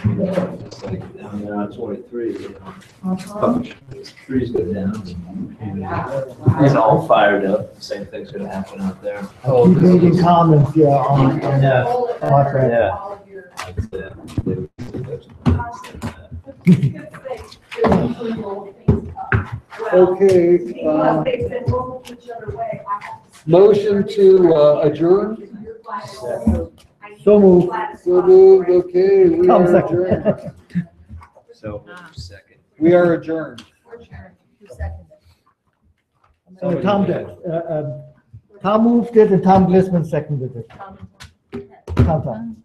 Speaker 6: It's like down there on 23, you know. Trees go down. It's all fired up. Same thing's gonna happen out there.
Speaker 1: Oh,
Speaker 5: Keep
Speaker 1: this
Speaker 5: reading
Speaker 1: is-
Speaker 5: comments, yeah, on.
Speaker 6: Yeah.
Speaker 5: on that.
Speaker 6: Yeah.
Speaker 1: Okay, motion to adjourn?
Speaker 5: So moved.
Speaker 1: So moved, okay, we
Speaker 5: Tom,
Speaker 1: are
Speaker 5: second.
Speaker 1: adjourned.
Speaker 6: So, second.
Speaker 1: We are adjourned.
Speaker 5: Tom did. Tom moved it and Tom Glissman seconded it. Tom.